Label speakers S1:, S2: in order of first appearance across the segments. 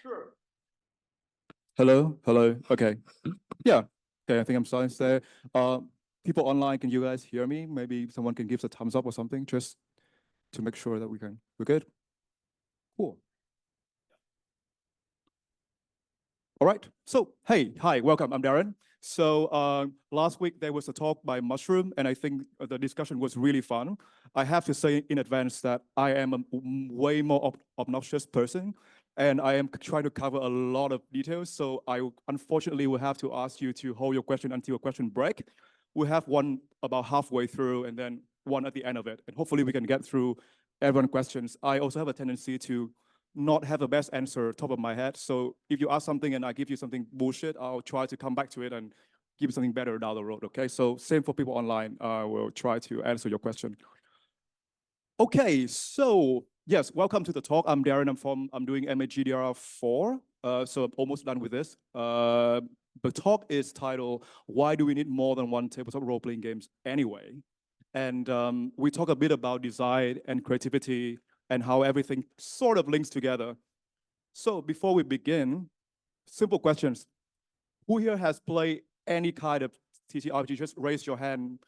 S1: Sure. Hello, hello. Okay. Yeah. Okay, I think I'm starting to say. People online, can you guys hear me? Maybe someone can give us a thumbs up or something, just to make sure that we're good. Cool. All right. So, hey, hi, welcome. I'm Darren. So, last week there was a talk by Mushroom, and I think the discussion was really fun. I have to say in advance that I am a way more obnoxious person, and I am trying to cover a lot of details. So, I unfortunately will have to ask you to hold your question until a question break. We have one about halfway through, and then one at the end of it, and hopefully we can get through everyone's questions. I also have a tendency to not have the best answer top of my head. So if you ask something and I give you something bullshit, I'll try to come back to it and give you something better down the road. Okay. So same for people online. I will try to answer your question. Okay. So yes, welcome to the talk. I'm Darren. I'm doing MAGDR 4. So I'm almost done with this. The talk is titled, Why Do We Need More Than One Tabletop Role-Playing Games Anyway? And we talk a bit about design and creativity and how everything sort of links together. So before we begin, simple questions. Who here has played any kind of TTRPG? Just raise your hand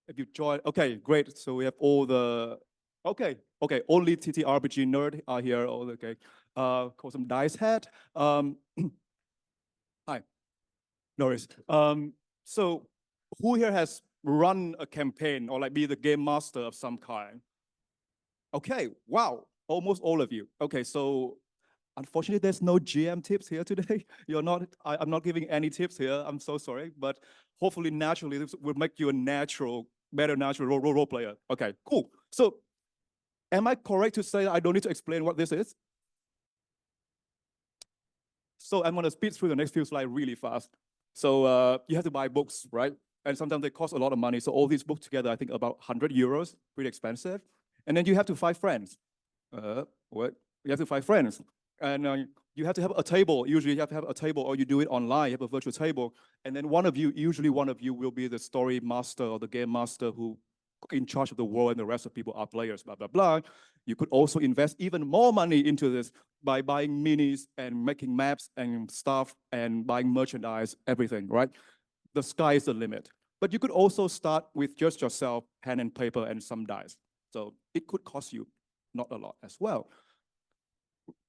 S1: if you joined. Okay, great. So we have all the, okay, only TTRPG nerd are here. Oh, okay. Call some dice hat. Hi, no worries. So who here has run a campaign or like be the game master of some kind? Okay, wow, almost all of you. Okay, so unfortunately, there's no GM tips here today. I'm not giving any tips here. I'm so sorry, but hopefully naturally this will make you a better natural role player. Okay, cool. So am I correct to say I don't need to explain what this is? So I'm gonna speed through the next few slides really fast. So you have to buy books, right? And sometimes they cost a lot of money. So all these books together, I think about 100 euros, pretty expensive. And then you have to find friends. What? You have to find friends. And you have to have a table. Usually you have to have a table or you do it online. You have a virtual table. And then usually one of you will be the story master or the game master who in charge of the world and the rest of people are players, blah, blah, blah. You could also invest even more money into this by buying minis and making maps and stuff and buying merchandise, everything, right? The sky is the limit. But you could also start with just yourself, pen and paper and some dice. So it could cost you not a lot as well.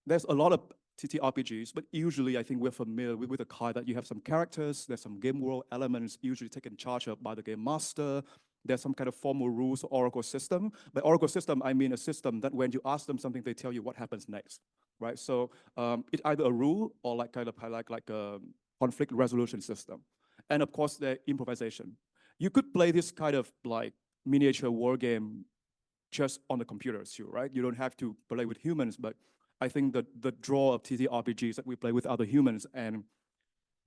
S1: There's a lot of TTRPGs, but usually I think we're familiar with the kind that you have some characters, there's some game world elements usually taken charge of by the game master. There's some kind of formal rules or oracle system. By oracle system, I mean a system that when you ask them something, they tell you what happens next, right? So it's either a rule or like kind of like a conflict resolution system. And of course, the improvisation. You could play this kind of like miniature war game just on the computer too, right? You don't have to play with humans, but I think the draw of TTRPGs that we play with other humans and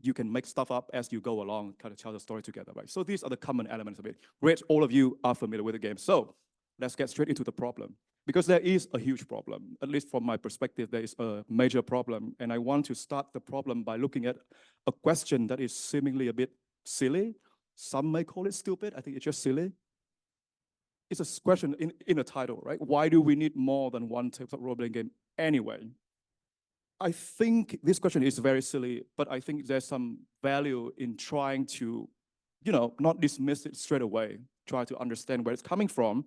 S1: you can make stuff up as you go along, kind of tell the story together, right? So these are the common elements of it. Great, all of you are familiar with the game. So let's get straight into the problem. Because there is a huge problem, at least from my perspective, there is a major problem. And I want to start the problem by looking at a question that is seemingly a bit silly. Some may call it stupid. I think it's just silly. It's a question in a title, right? Why do we need more than one tabletop role-playing game anyway? I think this question is very silly, but I think there's some value in trying to, not dismiss it straight away, try to understand where it's coming from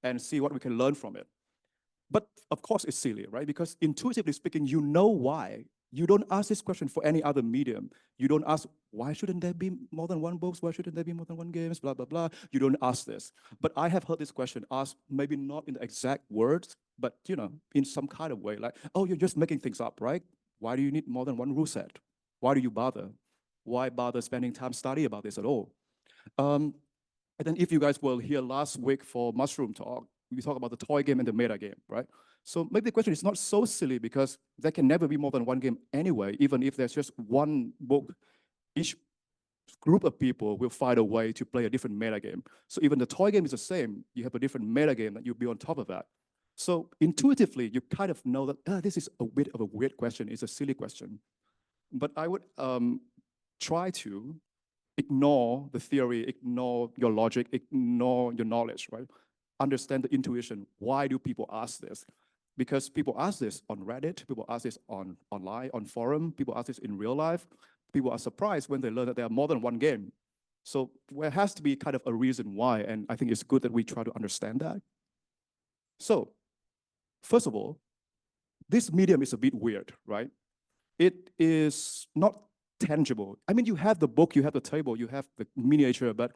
S1: and see what we can learn from it. But of course it's silly, right? Because intuitively speaking, you know why. You don't ask this question for any other medium. You don't ask, why shouldn't there be more than one books? Why shouldn't there be more than one games? Blah, blah, blah. You don't ask this. But I have heard this question asked, maybe not in the exact words, but in some kind of way, like, oh, you're just making things up, right? Why do you need more than one rule set? Why do you bother? Why bother spending time studying about this at all? And then if you guys were here last week for Mushroom Talk, we talk about the toy game and the meta game, right? So maybe the question is not so silly because there can never be more than one game anyway, even if there's just one book. Each group of people will find a way to play a different meta game. So even the toy game is the same. You have a different meta game that you'll be on top of that. So intuitively, you kind of know that this is a bit of a weird question. It's a silly question. But I would try to ignore the theory, ignore your logic, ignore your knowledge, right? Understand the intuition. Why do people ask this? because people ask this on Reddit, people ask this online, on forum, people ask this in real life. People are surprised when they learn that there are more than one game. So there has to be kind of a reason why, and I think it's good that we try to understand that. So, first of all, this medium is a bit weird, right? It is not tangible. I mean, you have the book, you have the table, you have the miniature, but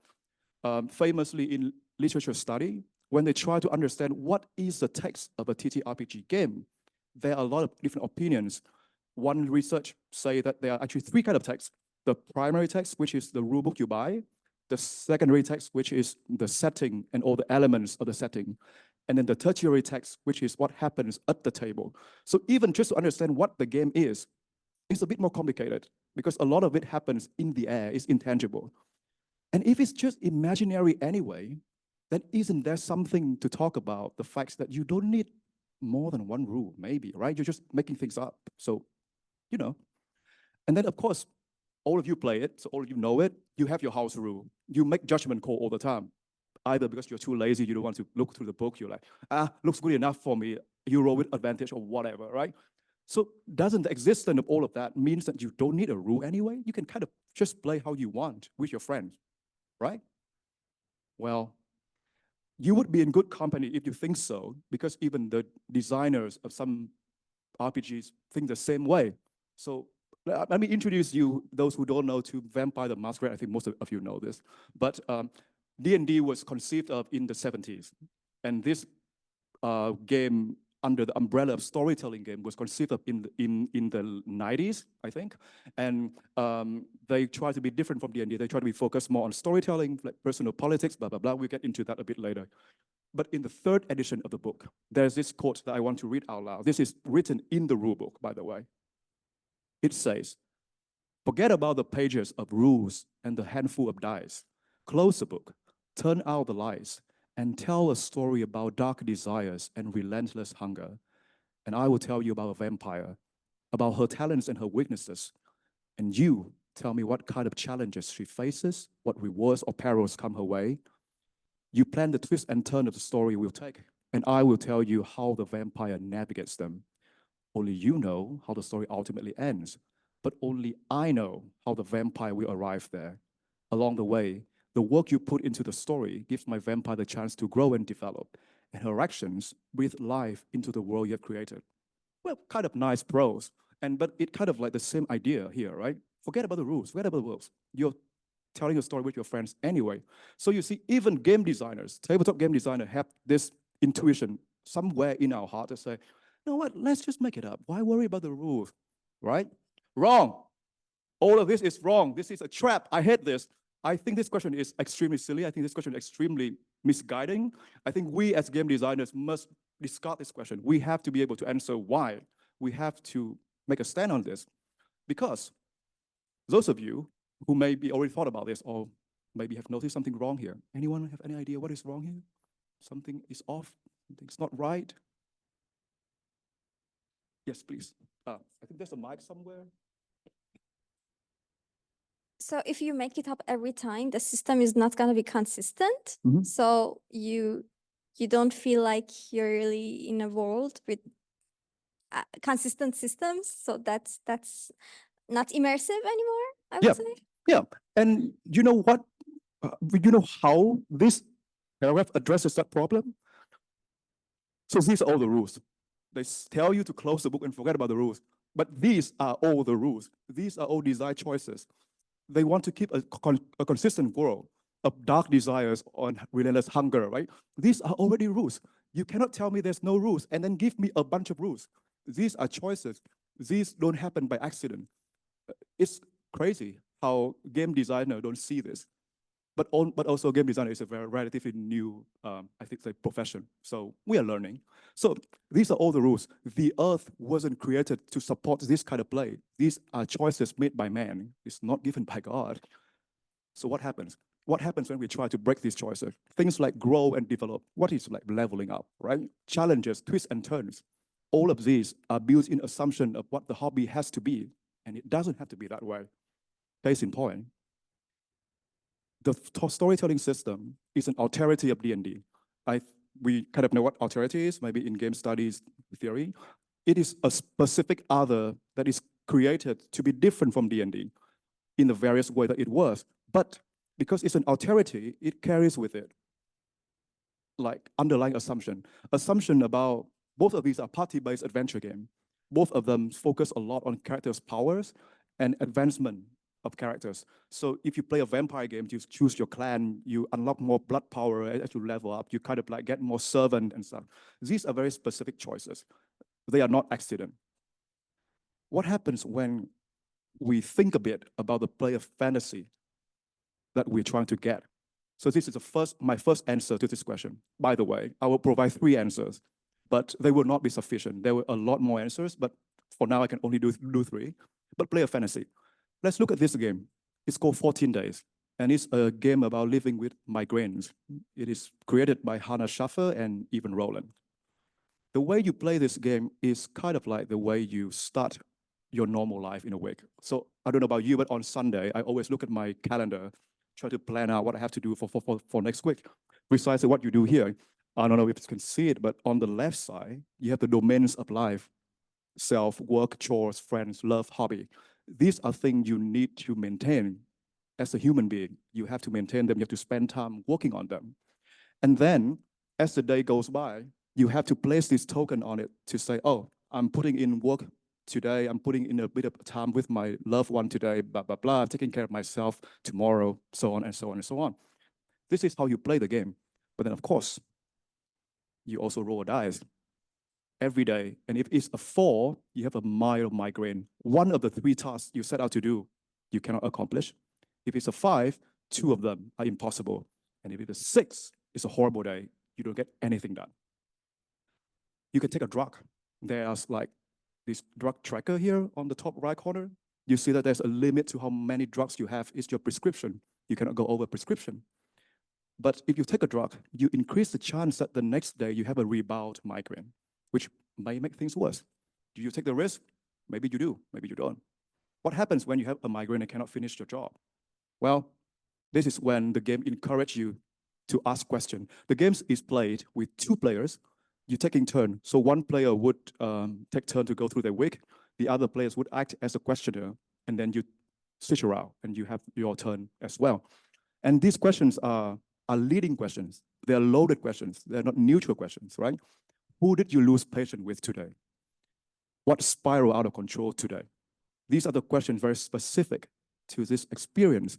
S1: famously in literature study, when they try to understand what is the text of a TTRPG game, there are a lot of different opinions. One research say that there are actually three kinds of texts. The primary text, which is the rulebook you buy, the secondary text, which is the setting and all the elements of the setting, and then the tertiary text, which is what happens at the table. So even just to understand what the game is, it's a bit more complicated because a lot of it happens in the air, it's intangible. And if it's just imaginary anyway, then isn't there something to talk about the fact that you don't need more than one rule, maybe, right? You're just making things up. So, you know. And then, of course, all of you play it, so all of you know it. You have your house rule. You make judgment call all the time. Either because you're too lazy, you don't want to look through the book, you're like, looks good enough for me, you roll with advantage or whatever, right? So doesn't the existence of all of that means that you don't need a rule anyway? You can kind of just play how you want with your friends, right? Well, you would be in good company if you think so, because even the designers of some RPGs think the same way. So let me introduce you, those who don't know, to Vampire the Masquerade. I think most of you know this. But D&D was conceived of in the 70s. And this game under the umbrella of storytelling game was conceived of in the 90s, I think. And they try to be different from D&D. They try to be focused more on storytelling, like personal politics, blah, blah, blah. We'll get into that a bit later. But in the third edition of the book, there's this quote that I want to read out loud. This is written in the rule book, by the way. It says, "Forget about the pages of rules and the handful of dice. Close the book, turn out the lights, and tell a story about dark desires and relentless hunger. And I will tell you about a vampire, about her talents and her weaknesses. And you tell me what kind of challenges she faces, what rewards or perils come her way. You plan the twist and turn of the story we'll take, and I will tell you how the vampire navigates them. Only you know how the story ultimately ends, but only I know how the vampire will arrive there. Along the way, the work you put into the story gives my vampire the chance to grow and develop, and her actions breathe life into the world you have created." Well, kind of nice prose, but it kind of like the same idea here, right? Forget about the rules, forget about the rules. You're telling a story with your friends anyway. So you see, even game designers, tabletop game designers have this intuition somewhere in our heart to say, you know what, let's just make it up. Why worry about the rules, right? Wrong. All of this is wrong. This is a trap. I hate this. I think this question is extremely silly. I think this question is extremely misguiding. I think we as game designers must discard this question. We have to be able to answer why. We have to make a stand on this. Because those of you who maybe already thought about this or maybe have noticed something wrong here. Anyone have any idea what is wrong here? Something is off, something's not right. Yes, please. I think there's a mic somewhere.
S2: So if you make it up every time, the system is not going to be consistent.
S1: Mhm.
S2: So you don't feel like you're really in a world with consistent systems. So that's not immersive anymore, I would say.
S1: Yeah, and you know what? You know how this paragraph addresses that problem? So these are all the rules. They tell you to close the book and forget about the rules. But these are all the rules. These are all design choices. They want to keep a consistent world of dark desires and relentless hunger, right? These are already rules. You cannot tell me there's no rules and then give me a bunch of rules. These are choices. These don't happen by accident. It's crazy how game designers don't see this. But also game designer is a very relatively new, I think, like profession. So we are learning. So these are all the rules. The earth wasn't created to support this kind of play. These are choices made by man. It's not given by God. So what happens? What happens when we try to break these choices? Things like grow and develop. What is like leveling up, right? Challenges, twists and turns. All of these are built-in assumption of what the hobby has to be. And it doesn't have to be that way. Case in point, the storytelling system is an alterity of D&D. we kind of know what authority is, maybe in game studies theory. It is a specific other that is created to be different from D&D in the various way that it was. But because it's an authority, it carries with it like underlying assumption about both of these are party-based adventure game. Both of them focus a lot on characters' powers and advancement of characters. So if you play a vampire game, you choose your clan, you unlock more blood power as you level up, you kind of like get more servant and stuff. These are very specific choices. They are not accident. What happens when we think a bit about the player fantasy that we're trying to get? So this is my first answer to this question. By the way, I will provide 3 answers, but they will not be sufficient. There were a lot more answers, but for now I can only do 3. But player fantasy. Let's look at this game. It's called 14 Days, and it's a game about living with migraines. It is created by Hannah Schaffer and Evan Rowland. The way you play this game is kind of like the way you start your normal life in a week. So I don't know about you, but on Sunday, I always look at my calendar, try to plan out what I have to do for next week. Precisely what you do here. I don't know if you can see it, but on the left side, you have the domains of life: self, work, chores, friends, love, hobby. These are things you need to maintain as a human being. You have to maintain them. You have to spend time working on them. And then as the day goes by, you have to place this token on it to say, oh, I'm putting in work today. I'm putting in a bit of time with my loved one today, blah, blah, blah. I'm taking care of myself tomorrow, so on and so on and so on. This is how you play the game. But then, of course, you also roll a dice every day. And if it's a 4, you have a mild migraine. One of the 3 tasks you set out to do, you cannot accomplish. If it's a 5, 2 of them are impossible. And if it's a 6, it's a horrible day. You don't get anything done. You can take a drug. There's like this drug tracker here on the top right corner. You see that there's a limit to how many drugs you have. It's your prescription. You cannot go over prescription. But if you take a drug, you increase the chance that the next day you have a rebound migraine, which may make things worse. Do you take the risk? Maybe you do, maybe you don't. What happens when you have a migraine and cannot finish your job? Well, this is when the game encourages you to ask questions. The game is played with 2 players. You're taking turn. So one player would take turn to go through their week. The other players would act as a questioner, and then you switch around and you have your turn as well. And these questions are leading questions. They're loaded questions. They're not neutral questions, right? Who did you lose patience with today? What spiraled out of control today? These are the questions very specific to this experience.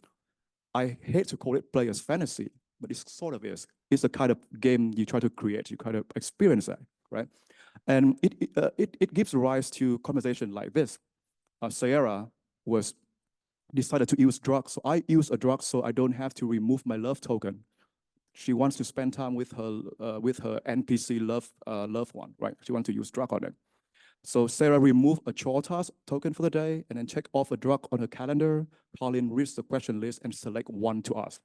S1: I hate to call it player's fantasy, but it sort of is. It's a kind of game you try to create, you kind of experience that, right? And it gives rise to conversation like this. Sierra decided to use drugs, so I use a drug so I don't have to remove my love token. She wants to spend time with her NPC loved one, right? She wants to use drug on it. So Sarah removed a chore task token for the day and then check off a drug on her calendar. Colin reads the question list and select one to ask.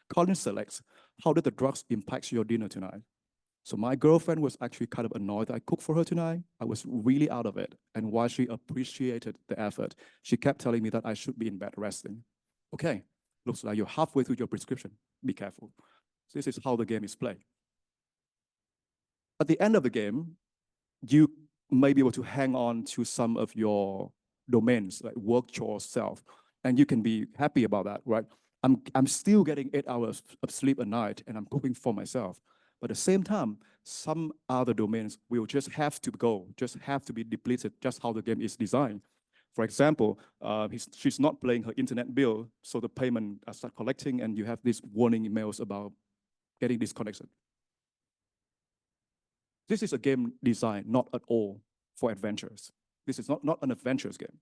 S1: Colin selects, how did the drugs impact your dinner tonight? So my girlfriend was actually kind of annoyed that I cooked for her tonight. I was really out of it. And while she appreciated the effort, she kept telling me that I should be in bed resting. Okay, looks like you're halfway through your prescription. Be careful. This is how the game is played. At the end of the game, you may be able to hang on to some of your domains, like work, chores, self, and you can be happy about that, right? I'm still getting 8 hours of sleep a night, and I'm cooking for myself. But at the same time, some other domains will just have to go, just have to be depleted, just how the game is designed. For example, she's not paying her internet bill, so the payment start collecting, and you have these warning emails about getting disconnected. This is a game designed not at all for adventures. This is not an adventures game.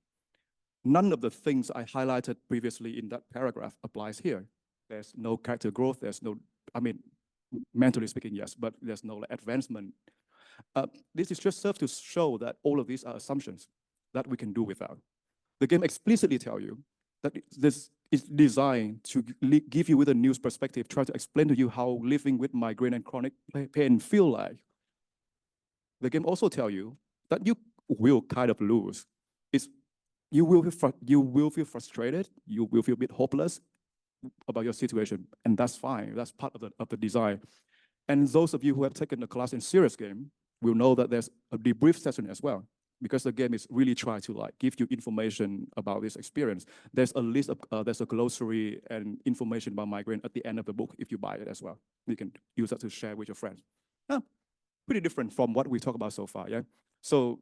S1: None of the things I highlighted previously in that paragraph applies here. There's no character growth, there's no, I mean, mentally speaking, yes, but there's no advancement. This is just served to show that all of these are assumptions that we can do without. The game explicitly tells you that this is designed to give you with a new perspective, try to explain to you how living with migraine and chronic pain feel like. The game also tells you that you will kind of lose. You will feel frustrated, you will feel a bit hopeless about your situation, and that's fine. That's part of the design. And those of you who have taken a class in serious game will know that there's a debrief session as well, because the game is really trying to like give you information about this experience. There's a list of, there's a glossary and information about migraine at the end of the book if you buy it as well. You can use that to share with your friends. Pretty different from what we talked about so far, yeah? So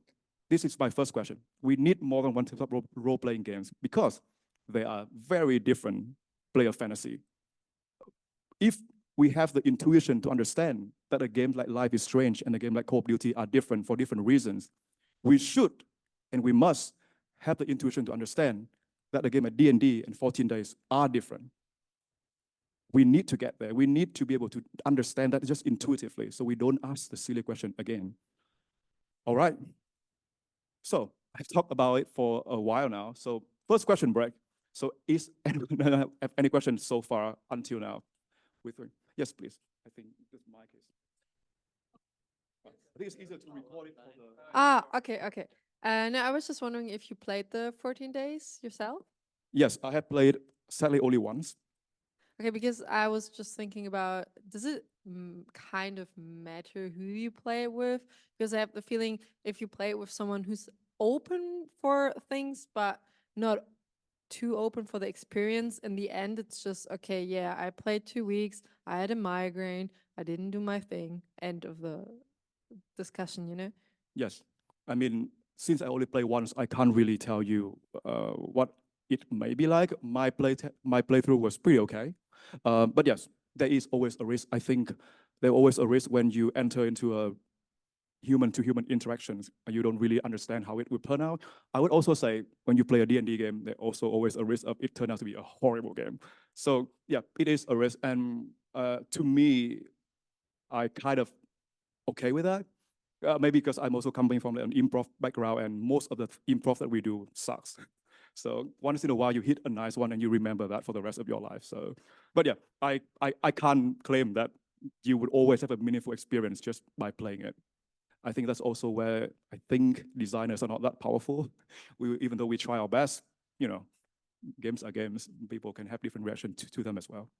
S1: this is my first question. We need more than one tabletop role-playing games because they are very different player fantasy. If we have the intuition to understand that a game like Life is Strange and a game like Call of Duty are different for different reasons, we should and we must have the intuition to understand that a game like D&D and 14 Days are different. We need to get there. We need to be able to understand that just intuitively so we don't ask the silly question again. All right. So I've talked about it for a while now. So first question break. So is anyone have any questions so far until now? Yes, please. I think this mic is. I think it's easier to record it for the.
S3: Okay. No, I was just wondering if you played the 14 days yourself?
S1: Yes, I have played sadly only once.
S3: Okay, because I was just thinking about, does it kind of matter who you play it with? Because I have the feeling if you play it with someone who's open for things, but not too open for the experience, in the end, it's just, okay, yeah, I played 2 weeks, I had a migraine, I didn't do my thing, end of the discussion, you know?
S1: Yes. I mean, since I only play once, I can't really tell you what it may be like. My playthrough was pretty okay. But yes, there is always a risk. I think there's always a risk when you enter into a human-to-human interactions. You don't really understand how it will turn out. I would also say when you play a D&D game, there's also always a risk of it turn out to be a horrible game. So yeah, it is a risk. And to me, I kind of okay with that. Maybe because I'm also coming from an improv background and most of the improv that we do sucks. So once in a while you hit a nice one and you remember that for the rest of your life. So, but yeah, I can't claim that you would always have a meaningful experience just by playing it. I think that's also where I think designers are not that powerful. Even though we try our best, you know, games are games. People can have different reactions to them as well.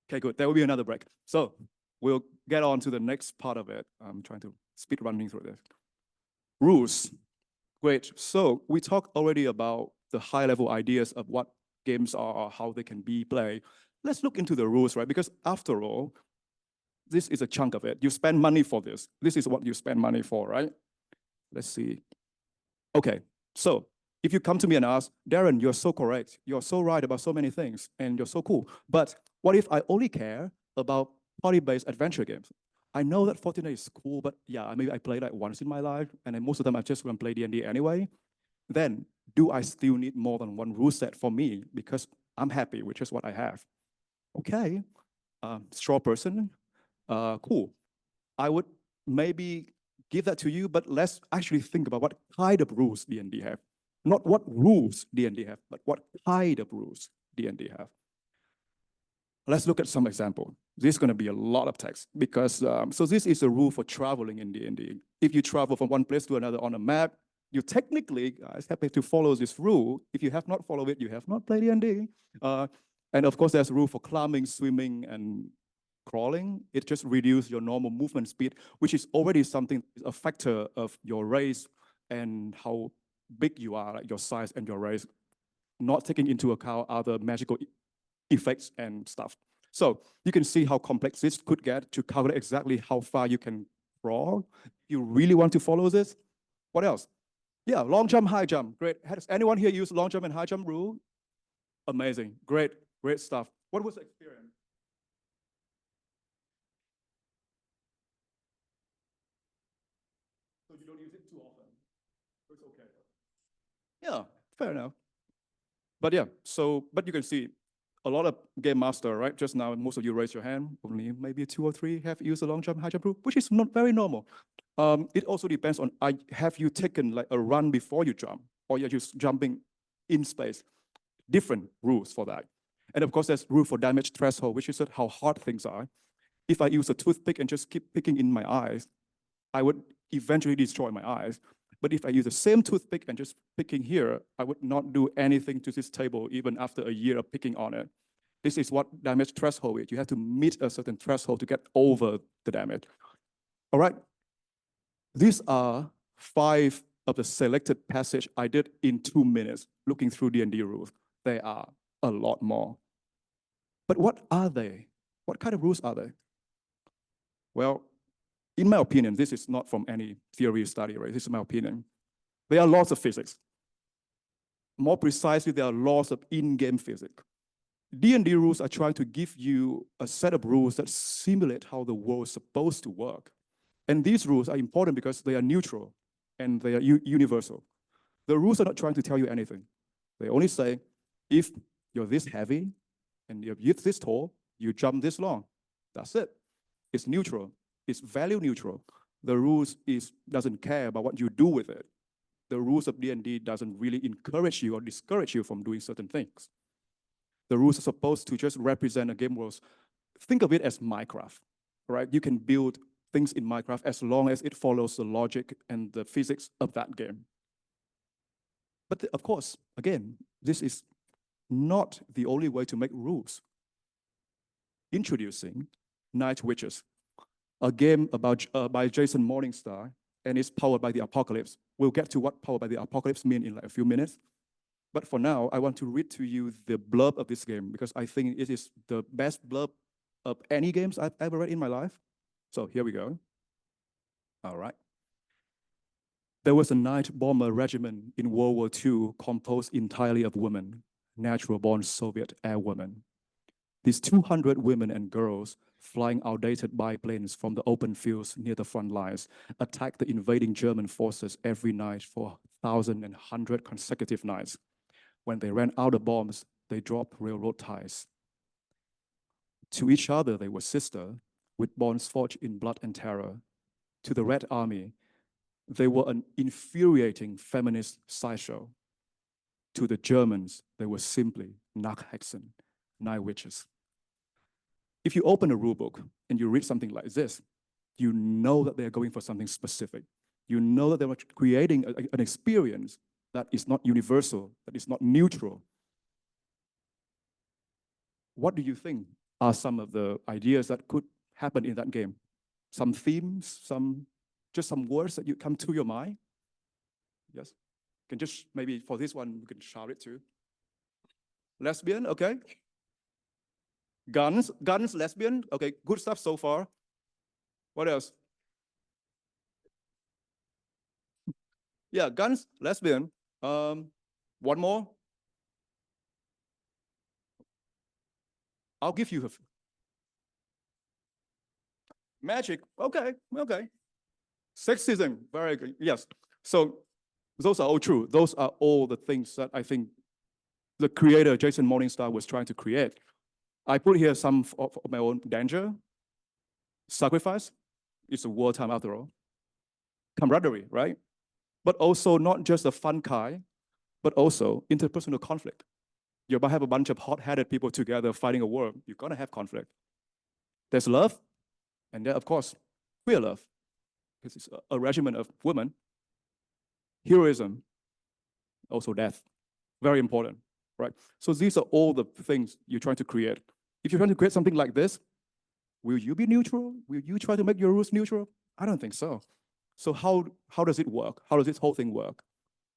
S1: Okay, good. There will be another break. So we'll get on to the next part of it. I'm trying to speed running through this. Rules. Great. So we talked already about the high-level ideas of what games are, how they can be played. Let's look into the rules, right? Because after all, this is a chunk of it. You spend money for this. This is what you spend money for, right? Let's see. Okay, so if you come to me and ask, Darren, you're so correct. You're so right about so many things, and you're so cool. But what if I only care about party-based adventure games? I know that 14 Days is cool, but yeah, maybe I played like once in my life, and then most of them I just want to play D&D anyway. Then do I still need more than one rule set for me because I'm happy with just what I have? Okay, straw person, cool. I would maybe give that to you, but let's actually think about what kind of rules D&D have. Not what rules D&D have, but what kind of rules D&D have. Let's look at some example. This is going to be a lot of text because, so this is a rule for traveling in D&D. If you travel from one place to another on a map, you technically, guys, have to follow this rule. If you have not followed it, you have not played D&D. And of course, there's a rule for climbing, swimming, and crawling. It just reduces your normal movement speed, which is already something, a factor of your race and how big you are, like your size and your race, not taking into account other magical effects and stuff. So you can see how complex this could get to calculate exactly how far you can crawl. You really want to follow this? What else? Yeah, long jump, high jump. Great. Has anyone here used long jump and high jump rule? Amazing. Great stuff. What was the experience? So you don't use it too often. It's okay. Yeah, fair enough. But yeah, so, but you can see a lot of game master, right? Just now, most of you raise your hand. Only maybe 2 or 3 have used a long jump, high jump rule, which is not very normal. It also depends on, have you taken like a run before you jump, or you're just jumping in space? Different rules for that. And of course, there's rule for damage threshold, which is how hard things are. If I use a toothpick and just keep picking in my eyes, I would eventually destroy my eyes. But if I use the same toothpick and just picking here, I would not do anything to this table even after a year of picking on it. This is what damage threshold is. You have to meet a certain threshold to get over the damage. All right. These are 5 of the selected passage I did in 2 minutes, looking through D&D rules. There are a lot more. But what are they? What kind of rules are they? Well, in my opinion, this is not from any theory study, right? This is my opinion. There are laws of physics. More precisely, there are laws of in-game physics. D&D rules are trying to give you a set of rules that simulate how the world is supposed to work. And these rules are important because they are neutral and they are universal. The rules are not trying to tell you anything. They only say, if you're this heavy and you're this tall, you jump this long. That's it. It's neutral. It's value neutral. The rules doesn't care about what you do with it. The rules of D&D doesn't really encourage you or discourage you from doing certain things. The rules are supposed to just represent a game world. Think of it as Minecraft, right? You can build things in Minecraft as long as it follows the logic and the physics of that game. But of course, again, this is not the only way to make rules. Introducing Night Witches, a game about by Jason Morningstar, and it's powered by the apocalypse. We'll get to what powered by the apocalypse mean in like a few minutes. But for now, I want to read to you the blurb of this game because I think it is the best blurb of any games I've ever read in my life. So here we go. All right. There was a night bomber regiment in World War II composed entirely of women, natural-born Soviet airwomen. These 200 women and girls flying outdated biplanes from the open fields near the front lines attacked the invading German forces every night for 1,100 consecutive nights. When they ran out of bombs, they dropped railroad ties. To each other, they were sister, with bonds forged in blood and terror. To the Red Army, they were an infuriating feminist sideshow. To the Germans, they were simply Nachhexen, Night Witches. If you open a rule book and you read something like this, you know that they're going for something specific. You know that they're creating an experience that is not universal, that is not neutral. What do you think are some of the ideas that could happen in that game? Some themes, just some words that you come to your mind? Yes? Can just, maybe for this one, we can shout it too. Lesbian, okay. Guns, lesbian, okay, good stuff so far. What else? Yeah, guns, lesbian. One more. I'll give you a magic. Okay. Sexism, very good. Yes. So those are all true. Those are all the things that I think the creator, Jason Morningstar, was trying to create. I put here some of my own. Danger, sacrifice, it's a wartime after all. Camaraderie, right? But also not just a fun kind, but also interpersonal conflict. You might have a bunch of hot-headed people together fighting a war. You're gonna have conflict. There's love, and then of course, queer love, because it's a regiment of women. Heroism, also death, very important, right? So these are all the things you're trying to create. If you're trying to create something like this, will you be neutral? Will you try to make your rules neutral? I don't think so. So how does it work? How does this whole thing work?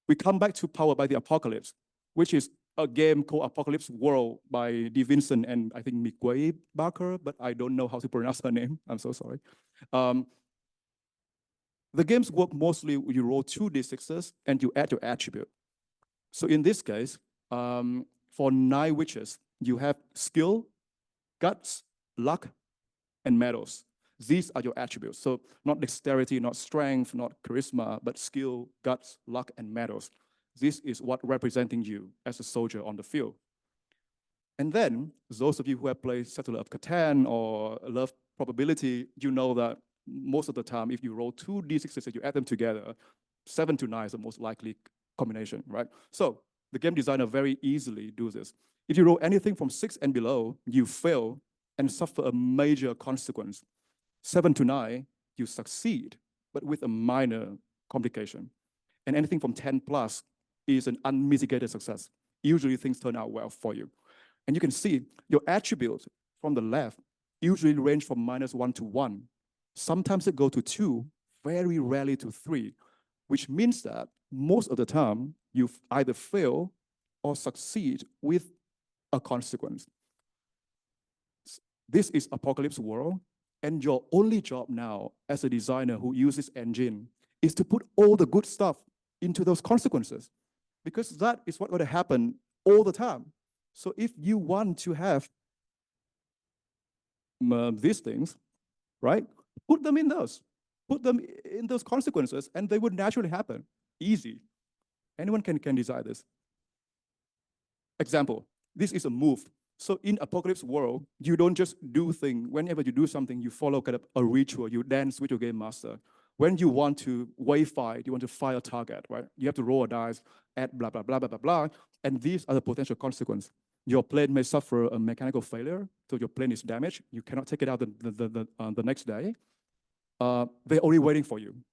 S1: We come back to Powered by the Apocalypse, which is a game called Apocalypse World by D. Vincent and I think Miguel Barker, but I don't know how to pronounce her name. I'm so sorry. The games work mostly when you roll 2d6s and you add your attribute. So in this case, for Night Witches, you have skill, guts, luck, and medals. These are your attributes. So not dexterity, not strength, not charisma, but skill, guts, luck, and medals. This is what representing you as a soldier on the field. And then, those of you who have played Settler of Catan or Love Probability, you know that most of the time, if you roll 2d6s and you add them together, 7 to 9 is the most likely combination, right? So the game designer very easily do this. If you roll anything from 6 and below, you fail and suffer a major consequence. 7 to 9, you succeed, but with a minor complication. And anything from 10 plus is an unmitigated success. Usually things turn out well for you. And you can see your attributes from the left usually range from -1 to 1. Sometimes it go to 2, very rarely to 3, which means that most of the time you either fail or succeed with a consequence. This is Apocalypse World, and your only job now as a designer who uses engine is to put all the good stuff into those consequences, because that is what's going to happen all the time. So if you want to have these things, right, put them in those consequences, and they would naturally happen. Easy. Anyone can design this. Example, this is a move. So in Apocalypse World, you don't just do things. Whenever you do something, you follow kind of a ritual, you dance with your game master. When you want to wayfind, you want to fire a target, right? You have to roll a dice, add blah, blah, blah, blah, blah, blah. And these are the potential consequences. Your plane may suffer a mechanical failure, so your plane is damaged. You cannot take it out the next day. They're already waiting for you.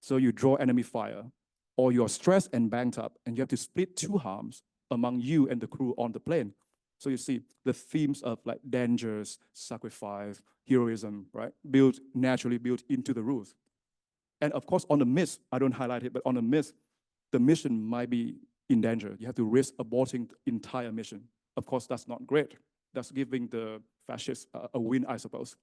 S1: So you draw enemy fire, or you're stressed and banked up, and you have to split 2 harms among you and the crew on the plane. So you see the themes of like dangers, sacrifice, heroism, right? Naturally built into the rules. And of course, on the miss, I don't highlight it, but on the miss, the mission might be in danger. You have to risk aborting the entire mission. Of course, that's not great. That's giving the fascists a win, I suppose.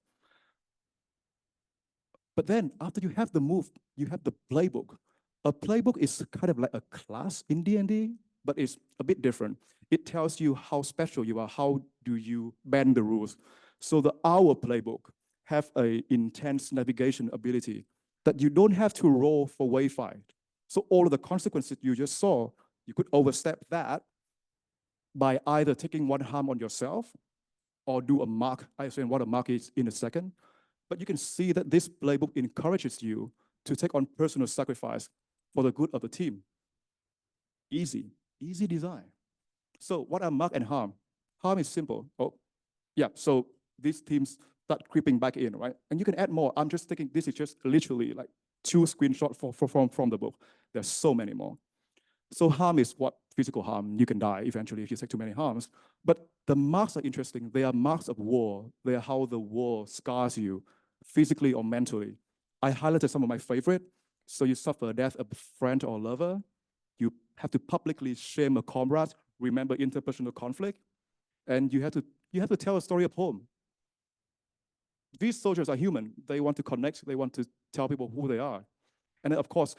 S1: But then after you have the move, you have the playbook. A playbook is kind of like a class in D&D, but it's a bit different. It tells you how special you are, how do you bend the rules. So the Hour playbook have an intense navigation ability that you don't have to roll for wayfind. So all of the consequences you just saw, you could overstep that by either taking 1 harm on yourself or do a mark. I'll explain what a mark is in a second. But you can see that this playbook encourages you to take on personal sacrifice for the good of the team. Easy design. So what are mark and harm? Harm is simple. Oh, yeah, so these teams start creeping back in, right? And you can add more. I'm just thinking this is just literally like 2 screenshots from the book. There's so many more. So harm is what? Physical harm. You can die eventually if you take too many harms. But the marks are interesting. They are marks of war. They are how the war scars you, physically or mentally. I highlighted some of my favorite. So you suffer death of a friend or lover. You have to publicly shame a comrade, remember interpersonal conflict, and you have to tell a story of home. These soldiers are human. They want to connect. They want to tell people who they are. And then, of course,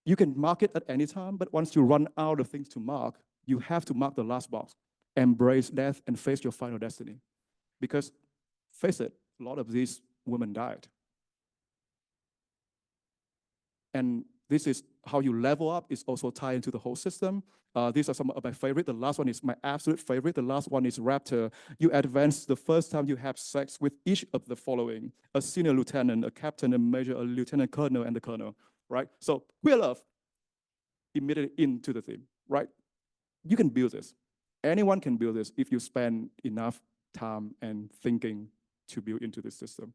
S1: you can mark it at any time, but once you run out of things to mark, you have to mark the last box. Embrace death and face your final destiny. Because, face it, a lot of these women died. And this is how you level up. It's also tied into the whole system. These are some of my favorite. The last one is my absolute favorite. The last one is Raptor. You advance the first time you have sex with each of the following: a senior lieutenant, a captain, a major, a lieutenant colonel, and the colonel, right? So queer love, immediately into the theme, right? You can build this. Anyone can build this if you spend enough time and thinking to build into this system.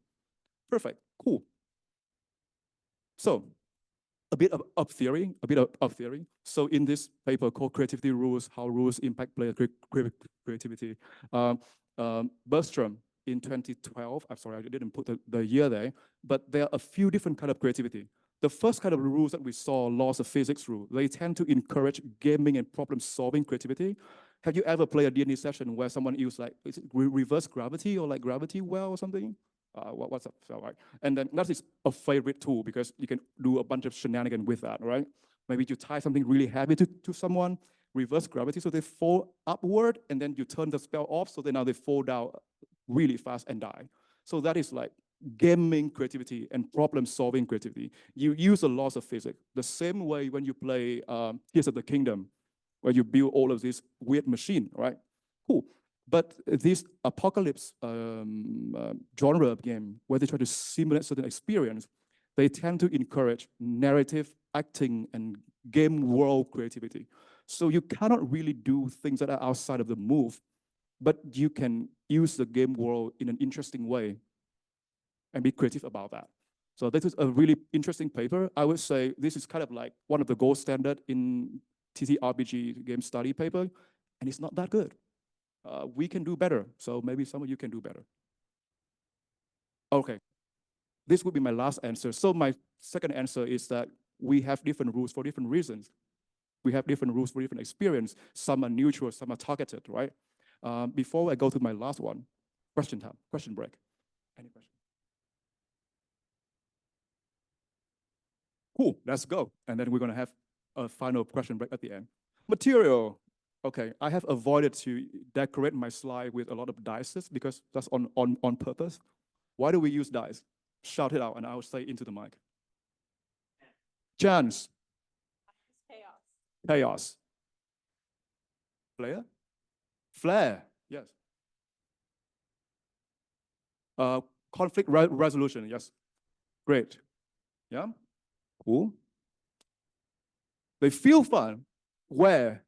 S1: Perfect, cool. So, a bit of theory. So in this paper called Creativity Rules, How Rules Impact Player Creativity, Bergström in 2012, I'm sorry, I didn't put the year there, but there are a few different kinds of creativity. The first kind of rules that we saw, laws of physics rule, they tend to encourage gaming and problem-solving creativity. Have you ever played a D&D session where someone used like, is it reverse gravity or like gravity well or something? What's up? So, right. And then that is a favorite tool because you can do a bunch of shenanigans with that, right? Maybe you tie something really heavy to someone, reverse gravity, so they fall upward, and then you turn the spell off, so then now they fall down really fast and die. So that is like gaming creativity and problem-solving creativity. You use the laws of physics. The same way when you play Tears of the Kingdom, where you build all of this weird machine, right? Cool. But this apocalypse genre of game, where they try to simulate certain experience, they tend to encourage narrative, acting, and game world creativity. So you cannot really do things that are outside of the move, but you can use the game world in an interesting way and be creative about that. So this is a really interesting paper. I would say this is kind of like one of the gold standard in TTRPG game study paper, and it's not that good. We can do better, so maybe some of you can do better. Okay, this would be my last answer. So my second answer is that we have different rules for different reasons. We have different rules for different experience. Some are neutral, some are targeted, right? Before I go to my last one, question time, question break. Any questions? Cool, let's go. And then we're gonna have a final question break at the end. Material. Okay, I have avoided to decorate my slide with a lot of dice because that's on purpose. Why do we use dice? Shout it out and I'll say into the mic. Chance.
S3: Chaos.
S1: Chaos. Flair? Flair, yes. Conflict resolution, yes. Great. Yeah, cool. They feel fun. Where?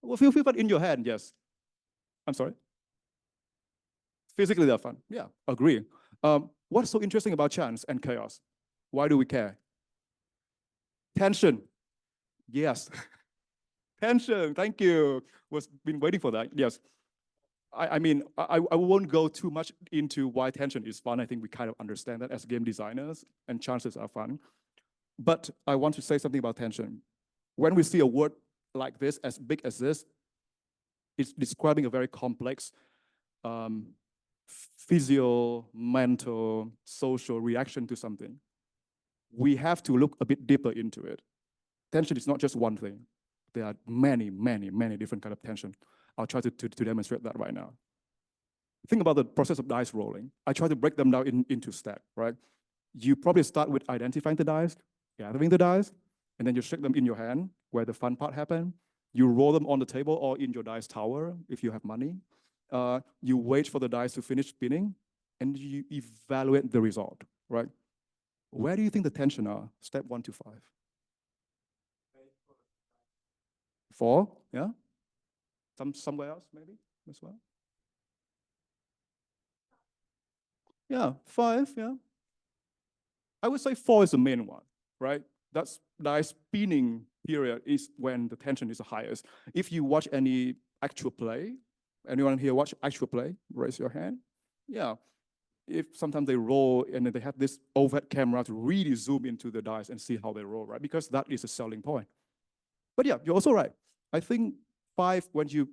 S1: Well, feel fun in your hand, yes. I'm sorry? Physically, they're fun. Yeah, agree. What's so interesting about chance and chaos? Why do we care? Tension. Yes. Tension, thank you. Been waiting for that, yes. I mean, I won't go too much into why tension is fun. I think we kind of understand that as game designers, and chances are fun. But I want to say something about tension. When we see a word like this, as big as this, it's describing a very complex physio, mental, social reaction to something. We have to look a bit deeper into it. Tension is not just one thing. There are many, many, many different kinds of tension. I'll try to demonstrate that right now. Think about the process of dice rolling. I try to break them down into steps, right? You probably start with identifying the dice, gathering the dice, and then you shake them in your hand, where the fun part happens. You roll them on the table or in your dice tower, if you have money. You wait for the dice to finish spinning, and you evaluate the result, right? Where do you think the tension are? Step 1 to 5. 4, yeah? Somewhere else, maybe, as well? Yeah, 5, yeah. I would say 4 is the main one, right? That's dice spinning period is when the tension is the highest. If you watch any actual play, anyone here watch actual play? Raise your hand. Yeah. If sometimes they roll and they have this overhead camera to really zoom into the dice and see how they roll, right? Because that is a selling point. But yeah, you're also right. I think 5, when you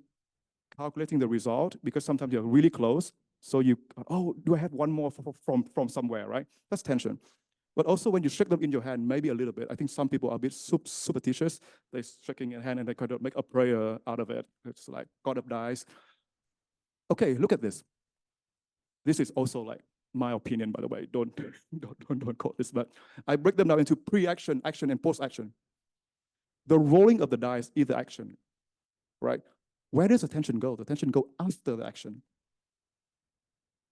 S1: calculating the result, because sometimes you're really close, so you, oh, do I have one more from somewhere, right? That's tension. But also when you shake them in your hand, maybe a little bit. I think some people are a bit superstitious. They're shaking in hand and they kind of make a prayer out of it. It's like God of dice. Okay, look at this. This is also like my opinion, by the way. Don't quote this, but I break them down into pre-action, action, and post-action. The rolling of the dice is the action, right? Where does the tension go? The tension go after the action.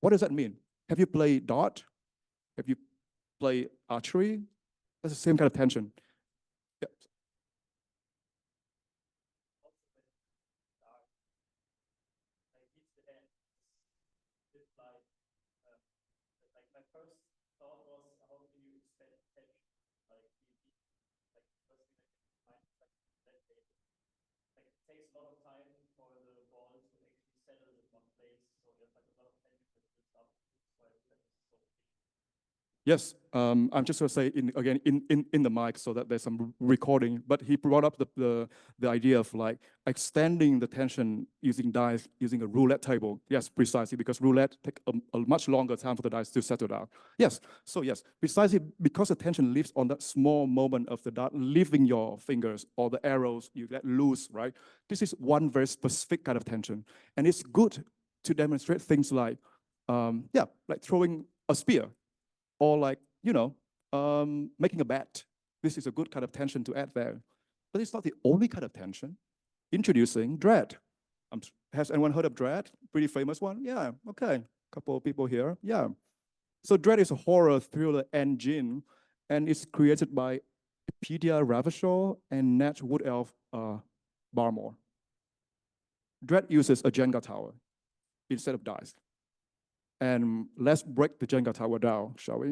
S1: What does that mean? Have you played dart? Have you played archery? That's the same kind of tension. Yep. My first thought was, how do you expect tension? Like first thing that it takes a lot of time for the ball to actually settle in one place, so there's like a lot of tension that builds up. Yes, I'm just going to say again in the mic so that there's some recording. But he brought up the idea of like extending the tension using dice, using a roulette table. Yes, precisely, because roulette take a much longer time for the dice to settle down. Yes, so yes, precisely because the tension lives on that small moment of the dart leaving your fingers or the arrows you let loose, right? This is one very specific kind of tension, and it's good to demonstrate things like, like throwing a spear. Or like, making a bet. This is a good kind of tension to add there. But it's not the only kind of tension. Introducing dread. Has anyone heard of dread? Pretty famous one? Yeah, okay. Couple of people here, yeah. So dread is a horror thriller engine, and it's created by Pedia Ravachol and Nat Wood Elf Barmore. Dread uses a Jenga tower instead of dice. And let's break the Jenga tower down, shall we?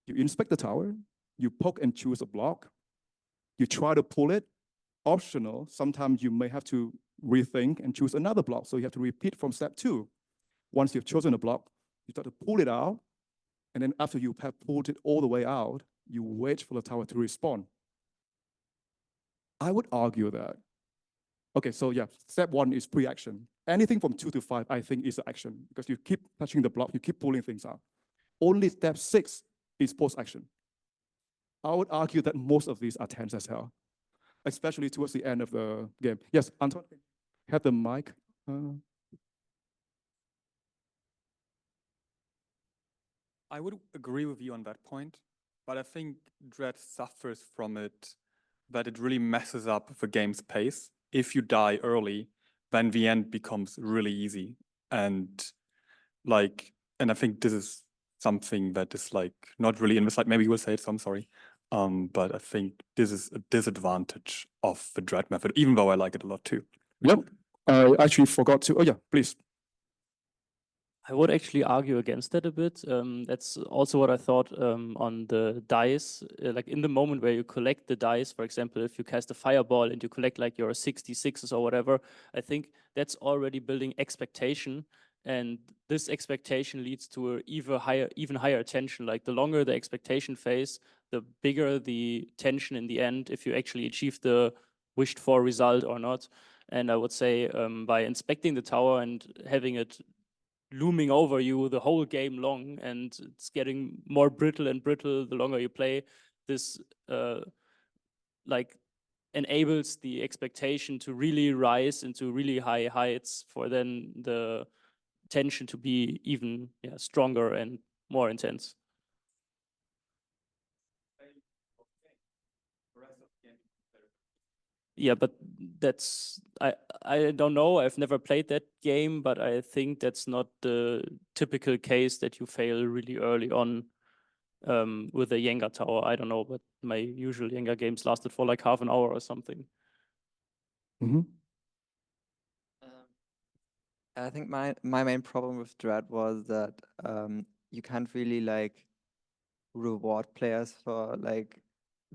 S1: You inspect the tower, you poke and choose a block, you try to pull it. Optional, sometimes you may have to rethink and choose another block. So you have to repeat from step 2. Once you've chosen a block, you start to pull it out. And then after you have pulled it all the way out, you wait for the tower to respawn. I would argue that, okay, so yeah, step 1 is pre-action. Anything from 2 to 5, I think is action because you keep touching the block, you keep pulling things out. Only step 6 is post-action. I would argue that most of these are tense as hell, especially towards the end of the game. Yes, Anton, have the mic.
S4: I would agree with you on that point, but I think Dread suffers from it, that it really messes up the game's pace. If you die early, then the end becomes really easy. And I think this is something that is not really in the slide. Maybe you will say it, so I'm sorry. But I think this is a disadvantage of the Dread method, even though I like it a lot too.
S1: Yep, I actually forgot to, oh yeah, please.
S5: I would actually argue against that a bit. That's also what I thought on the dice. Like in the moment where you collect the dice, for example, if you cast a fireball and you collect like your 66s or whatever, I think that's already building expectation. And this expectation leads to an even higher tension. Like the longer the expectation phase, the bigger the tension in the end if you actually achieve the wished for result or not. And I would say by inspecting the tower and having it looming over you the whole game long, and it's getting more brittle and brittle the longer you play, this like enables the expectation to really rise into really high heights for then the tension to be even stronger and more intense. Yeah, but that's I don't know. I've never played that game, but I think that's not the typical case that you fail really early on with a Jenga tower. I don't know, but my usual Jenga games lasted for like half an hour or something.
S1: Mm-hmm.
S6: I think my main problem with Dread was that you can't really reward players for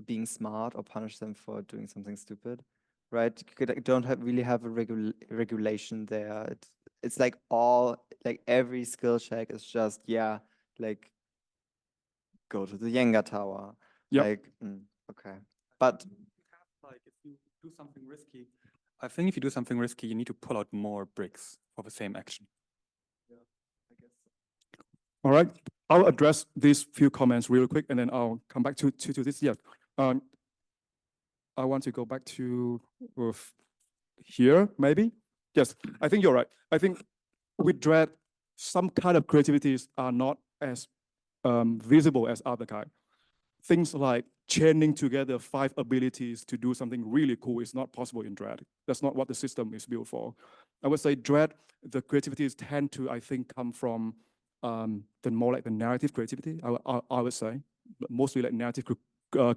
S6: being smart or punish them for doing something stupid, right? You don't really have a regulation there. It's every skill check is just go to the Jenga tower.
S1: Yep.
S6: Okay, but
S4: if you do something risky, I think if you do something risky, you need to pull out more bricks for the same action.
S6: Yeah, I guess so.
S1: All right, I'll address these few comments real quick, and then I'll come back to this. Yeah, I want to go back to here, maybe. Yes, I think you're right. I think with Dread, some kind of creativities are not as visible as other kind. Things like chaining together 5 abilities to do something really cool is not possible in Dread. That's not what the system is built for. I would say Dread, the creativities tend to, I think, come from the more like the narrative creativity, I would say, but mostly like narrative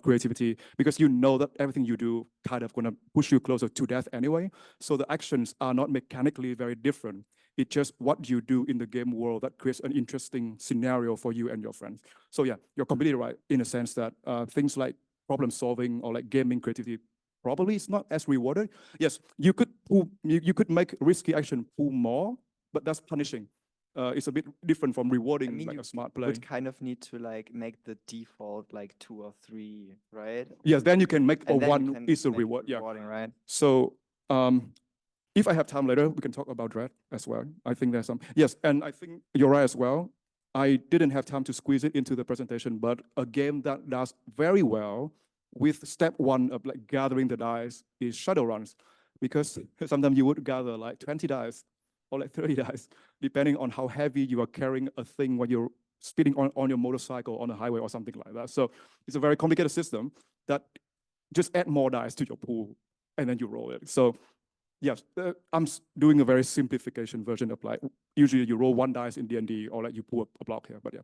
S1: creativity, because you know that everything you do kind of gonna push you closer to death anyway. So the actions are not mechanically very different. It's just what you do in the game world that creates an interesting scenario for you and your friends. So yeah, you're completely right in a sense that things like problem solving or like gaming creativity probably is not as rewarded. Yes, you could make risky action pull more, but that's punishing. It's a bit different from rewarding like a smart play.
S6: Would kind of need to make the default 2 or 3, right?
S1: Yes, then you can make a
S6: And then you
S1: 1
S6: can
S1: is a
S6: make it
S1: reward. Yeah.
S6: rewarding, right?
S1: So if I have time later, we can talk about Dread as well. I think there's some. Yes, and I think you're right as well. I didn't have time to squeeze it into the presentation, but a game that does very well with step 1 of like gathering the dice is Shadowruns, because sometimes you would gather like 20 dice or like 30 dice, depending on how heavy you are carrying a thing when you're speeding on your motorcycle on a highway or something like that. So it's a very complicated system that just add more dice to your pool and then you roll it. So yes, I'm doing a very simplification version of like, usually you roll 1 dice in D&D or like you pull a block here, but yeah.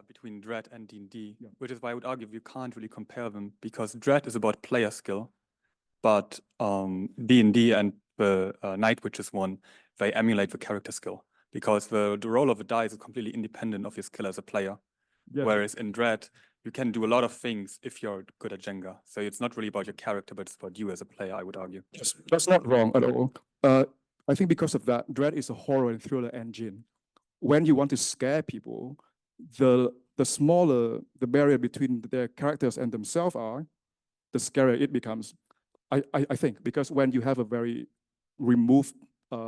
S4: Between Dread and D&D,
S1: Yeah.
S4: which is why I would argue you can't really compare them, because Dread is about player skill, but D&D and the Night Witches one, they emulate the character skill, because the roll of a dice is completely independent of your skill as a player.
S1: Yeah.
S4: Whereas in Dread, you can do a lot of things if you're good at Jenga. So it's not really about your character, but it's about you as a player, I would argue.
S1: That's not wrong at all. I think because of that, Dread is a horror and thriller engine. When you want to scare people, the smaller the barrier between their characters and themselves are, the scarier it becomes. I think, because when you have a very removed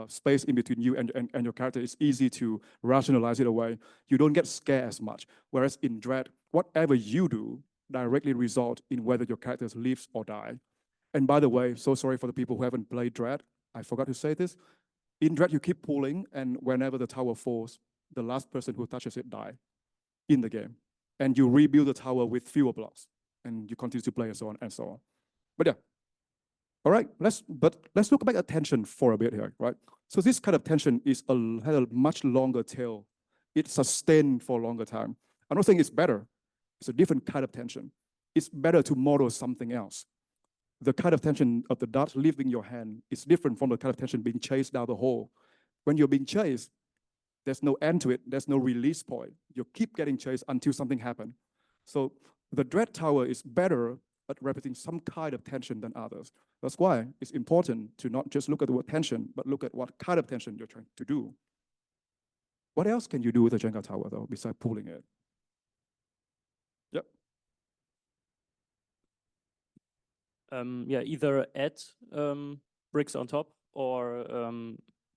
S1: space in between you and your character, it's easy to rationalize it away. You don't get scared as much. Whereas in Dread, whatever you do directly result in whether your characters lives or die. And by the way, so sorry for the people who haven't played Dread. I forgot to say this. In Dread, you keep pulling, and whenever the tower falls, the last person who touches it die in the game. And you rebuild the tower with fewer blocks, and you continue to play and so on and so on. But yeah. All right, let's look back at tension for a bit here, right? So this kind of tension is had a much longer tail. It's sustained for a longer time. I'm not saying it's better. It's a different kind of tension. It's better to model something else. The kind of tension of the dart leaving your hand is different from the kind of tension being chased down the hole. When you're being chased, there's no end to it. There's no release point. You keep getting chased until something happens. So the Dread Tower is better at representing some kind of tension than others. That's why it's important to not just look at the word tension, but look at what kind of tension you're trying to do. What else can you do with a Jenga tower, though, besides pulling it? Yep.
S5: Yeah, either add bricks on top, or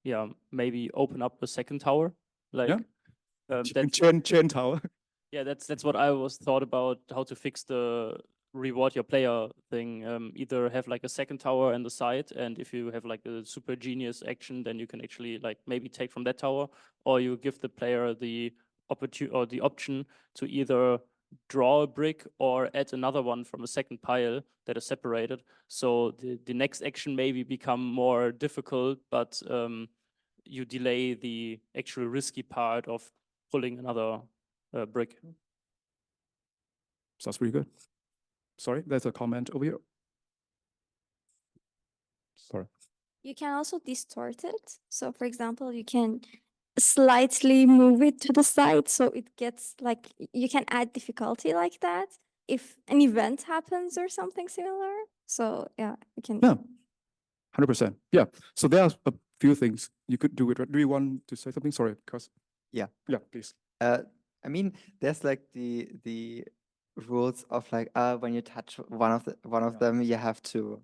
S5: yeah, maybe open up a second tower. Like,
S1: Chain tower.
S5: Yeah, that's what I was thought about, how to fix the reward your player thing. Either have like a second tower on the side, and if you have like a super genius action, then you can actually like maybe take from that tower, or you give the player the option to either draw a brick or add another one from a second pile that is separated. So the next action maybe become more difficult, but you delay the actual risky part of pulling another brick.
S1: Sounds pretty good. Sorry, there's a comment over here. Sorry.
S2: You can also distort it. So for example, you can slightly move it to the side so it gets like, you can add difficulty like that if an event happens or something similar. So yeah, you can.
S1: No, 100%. Yeah. So there are a few things you could do with it. Do you want to say something? Sorry, because.
S6: Yeah.
S1: Yeah, please.
S6: I mean, there's like the rules of like, when you touch one of them, you have to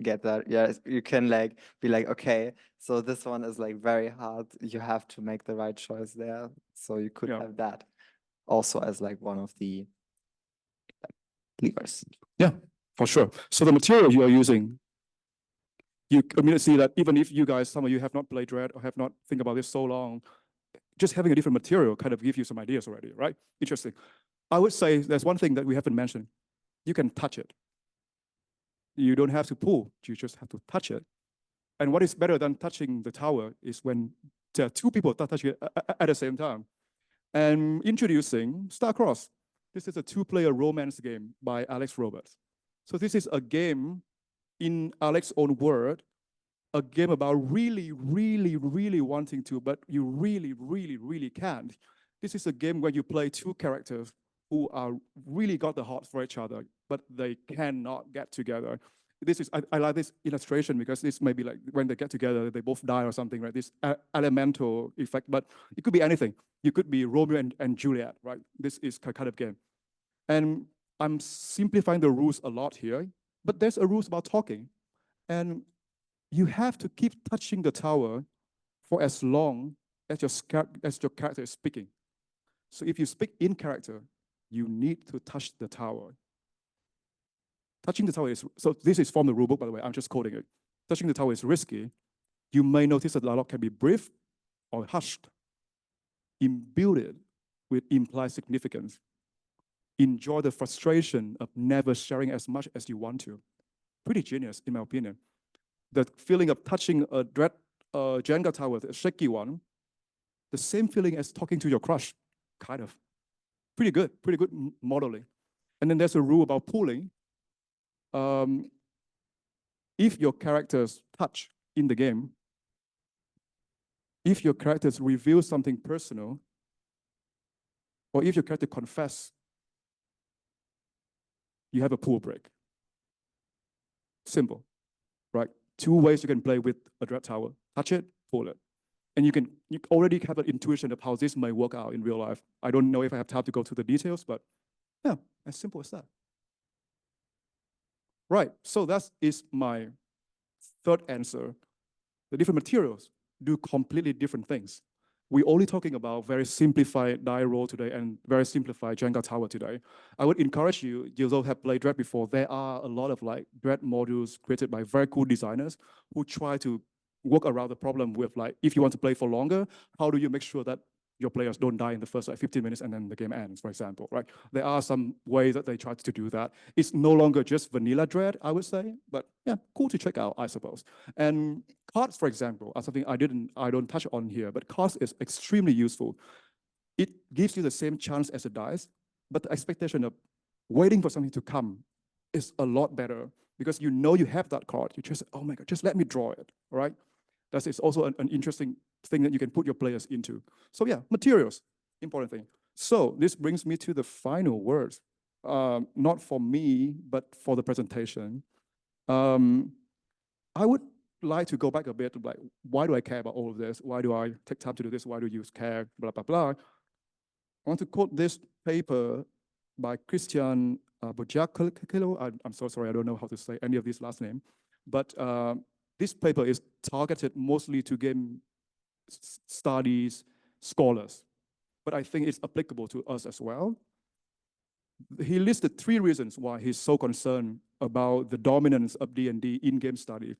S6: get that. Yeah, you can like be like, okay, so this one is like very hard. You have to make the right choice there. So you could have that also as like one of the levers.
S1: Yeah, for sure. So the material you are using, you immediately see that even if you guys, some of you have not played Dread or have not think about this so long, just having a different material kind of gives you some ideas already, right? Interesting. I would say there's one thing that we haven't mentioned. You can touch it. You don't have to pull, you just have to touch it. And what is better than touching the tower is when there are two people touching it at the same time. And introducing Starcross. This is a two-player romance game by Alex Roberts. So this is a game in Alex's own word, a game about really, really, really wanting to, but you really, really, really can't. This is a game where you play two characters who are really got the heart for each other, but they cannot get together. This is, I like this illustration because this may be like when they get together, they both die or something, right? This elemental effect, but it could be anything. You could be Romeo and Juliet, right? This is kind of game. And I'm simplifying the rules a lot here, but there's a rules about talking. And you have to keep touching the tower for as long as your character is speaking. So if you speak in character, you need to touch the tower. Touching the tower is, so this is from the rulebook, by the way, I'm just quoting it. Touching the tower is risky. You may notice that the dialogue can be brief or hushed. Imbue it with implied significance. Enjoy the frustration of never sharing as much as you want to. Pretty genius, in my opinion. The feeling of touching a Dread Jenga tower, a shaky one, the same feeling as talking to your crush, kind of. Pretty good modeling. And then there's a rule about pulling. If your characters touch in the game, if your characters reveal something personal, or if your character confess, you have a pool break. Simple, right? 2 ways you can play with a dread tower. Touch it, pull it. And you already have an intuition of how this may work out in real life. I don't know if I have time to go through the details, but yeah, as simple as that. Right, so that is my third answer. The different materials do completely different things. We're only talking about very simplified die roll today and very simplified Jenga tower today. I would encourage you, you all have played Dread before, there are a lot of like Dread modules created by very cool designers who try to work around the problem with like, if you want to play for longer, how do you make sure that your players don't die in the first like 15 minutes and then the game ends, for example, right? There are some ways that they try to do that. It's no longer just vanilla Dread, I would say, but yeah, cool to check out, I suppose. And cards, for example, are something I don't touch on here, but cards is extremely useful. It gives you the same chance as a dice, but the expectation of waiting for something to come is a lot better because you know you have that card. You just, oh my God, just let me draw it, all right? That is also an interesting thing that you can put your players into. So yeah, materials, important thing. So this brings me to the final words, not for me, but for the presentation. I would like to go back a bit to like, why do I care about all of this? Why do I take time to do this? Why do you use care? Blah, blah, blah. I want to quote this paper by Kristian BJØRKELO. I'm so sorry, I don't know how to say any of these last name, but this paper is targeted mostly to game studies scholars, but I think it's applicable to us as well. He listed 3 reasons why he's so concerned about the dominance of D&D in game study.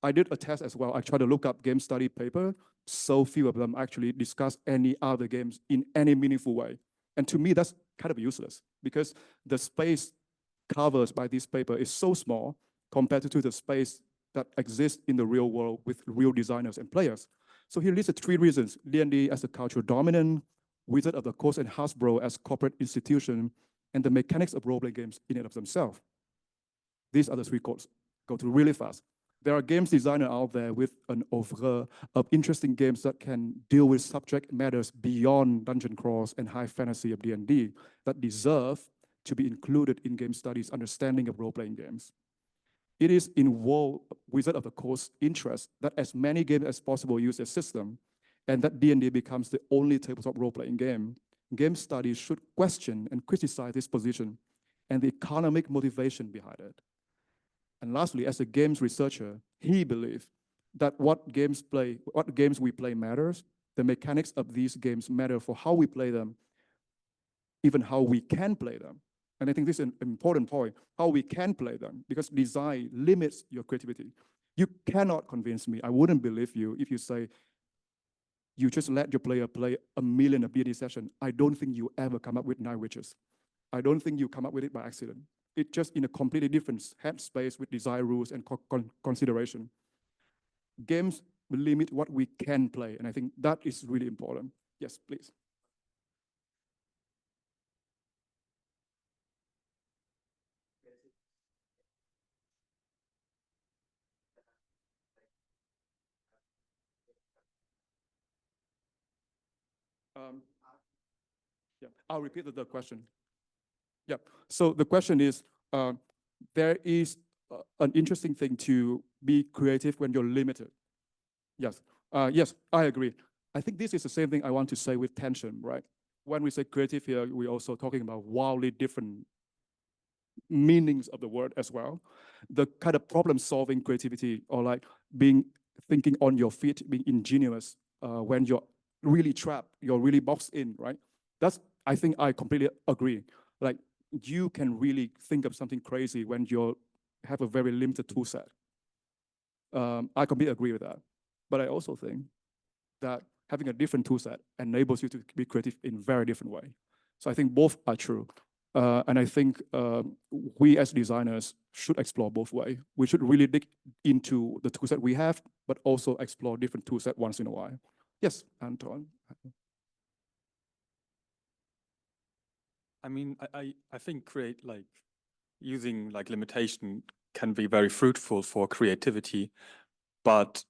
S1: I did a test as well. I tried to look up game study paper. So few of them actually discuss any other games in any meaningful way. And to me, that's kind of useless because the space covered by this paper is so small compared to the space that exists in the real world with real designers and players. So he listed 3 reasons: D&D as a cultural dominant, Wizard of the Coast and Hasbro as corporate institution, and the mechanics of role-playing games in and of themselves. These are the 3 quotes. Go through really fast. There are games designers out there with an oeuvre of interesting games that can deal with subject matters beyond dungeon crawls and high fantasy of D&D that deserve to be included in game studies' understanding of role-playing games. It is in Wizard of the Coast's interest that as many games as possible use their system, and that D&D becomes the only tabletop role-playing game. Game studies should question and criticize this position and the economic motivation behind it. And lastly, as a games researcher, he believed that what games we play matters. The mechanics of these games matter for how we play them, even how we can play them. And I think this is an important point, how we can play them, because design limits your creativity. You cannot convince me, I wouldn't believe you if you say, you just let your player play 1 million of D&D session. I don't think you ever come up with 9 witches. I don't think you come up with it by accident. It's just in a completely different headspace with design rules and consideration. Games limit what we can play, and I think that is really important. Yes, please. Yeah, I'll repeat the question. Yeah, so the question is, there is an interesting thing to be creative when you're limited. Yes, yes, I agree. I think this is the same thing I want to say with tension, right? When we say creative here, we're also talking about wildly different meanings of the word as well. The kind of problem-solving creativity, or like thinking on your feet, being ingenious when you're really trapped, you're really boxed in, right? I think I completely agree. Like, you can really think of something crazy when you have a very limited tool set. I completely agree with that. But I also think that having a different tool set enables you to be creative in a very different way. So I think both are true. And I think we as designers should explore both ways. We should really dig into the tool set we have, but also explore different tool set once in a while. Yes, Anton.
S4: I mean, I think using limitation can be very fruitful for creativity, but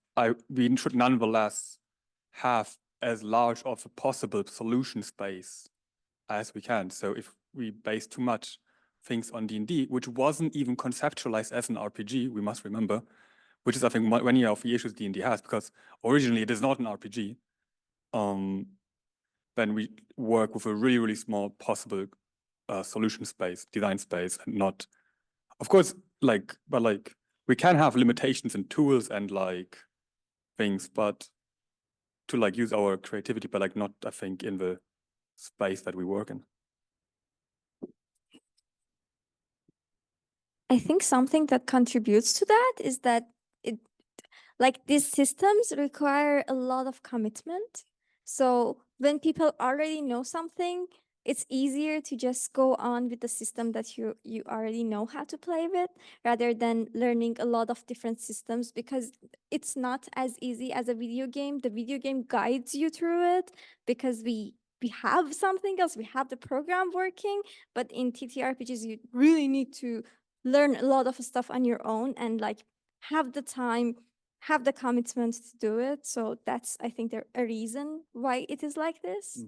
S4: we should nonetheless have as large of a possible solution space as we can. So if we base too much things on D&D, which wasn't even conceptualized as an RPG, we must remember, which is, I think, many of the issues D&D has, because originally it is not an RPG, then we work with a really, really small possible solution space, design space, and not, of course, but we can have limitations in tools and things, but to use our creativity, but not, I think, in the space that we work in.
S2: I think something that contributes to that is that these systems require a lot of commitment. So when people already know something, it's easier to just go on with the system that you already know how to play with, rather than learning a lot of different systems, because it's not as easy as a video game. The video game guides you through it because we have something else, we have the program working, but in TTRPGs, you really need to learn a lot of stuff on your own and have the time, have the commitment to do it. So that's, I think, a reason why it is like this.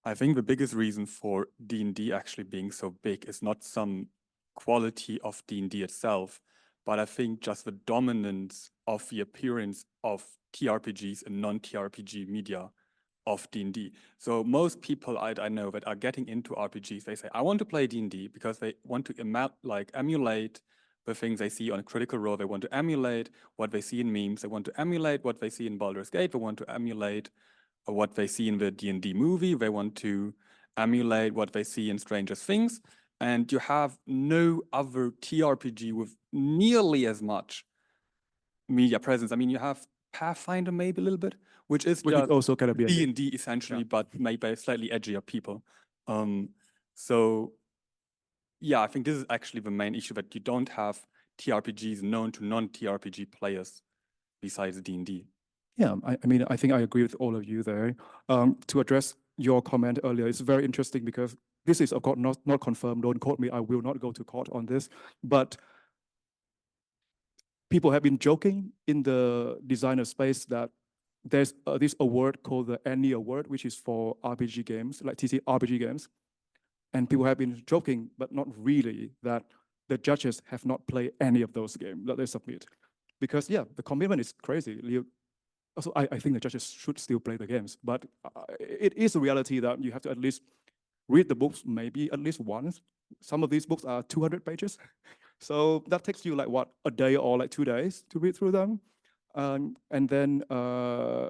S4: I think the biggest reason for D&D actually being so big is not some quality of D&D itself, but I think just the dominance of the appearance of TRPGs and non-TRPG media of D&D. So most people I know that are getting into RPGs, they say, I want to play D&D because they want to emulate the things they see on Critical Role. They want to emulate what they see in memes. They want to emulate what they see in Baldur's Gate. They want to emulate what they see in the D&D movie. They want to emulate what they see in Stranger Things. And you have no other TRPG with nearly as much media presence. I mean, you have Pathfinder maybe a little bit, which is
S1: Which is also kind of
S4: D&D essentially, but made by slightly edgier people. So yeah, I think this is actually the main issue, that you don't have TRPGs known to non-TRPG players besides D&D.
S1: Yeah, I mean, I think I agree with all of you there. To address your comment earlier, it's very interesting because this is, of course, not confirmed. Don't quote me. I will not go to court on this. But people have been joking in the designer space that there's this award called the Annie Award, which is for RPG games, like TTRPG games. And people have been joking, but not really, that the judges have not played any of those games that they submit. Because, yeah, the commitment is crazy. Also, I think the judges should still play the games, but it is a reality that you have to at least read the books maybe at least once. Some of these books are 200 pages. So that takes you a day or 2 days to read through them. And then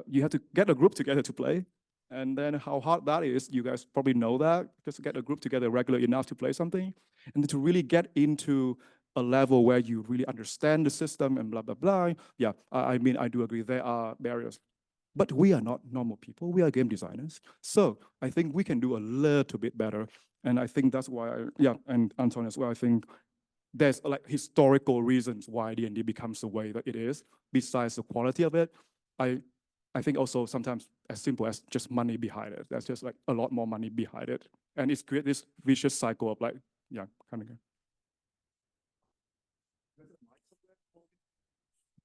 S1: you have to get a group together to play. And then how hard that is, you guys probably know that, just to get a group together regular enough to play something. And then to really get into a level where you really understand the system and blah, blah, blah. Yeah, I mean, I do agree there are barriers. But we are not normal people. We are game designers. So I think we can do a little bit better. And I think that's why, and Anton as well, I think there's historical reasons why D&D becomes the way that it is, besides the quality of it. I think also sometimes as simple as just money behind it. There's just a lot more money behind it. And it's create this vicious cycle of coming in.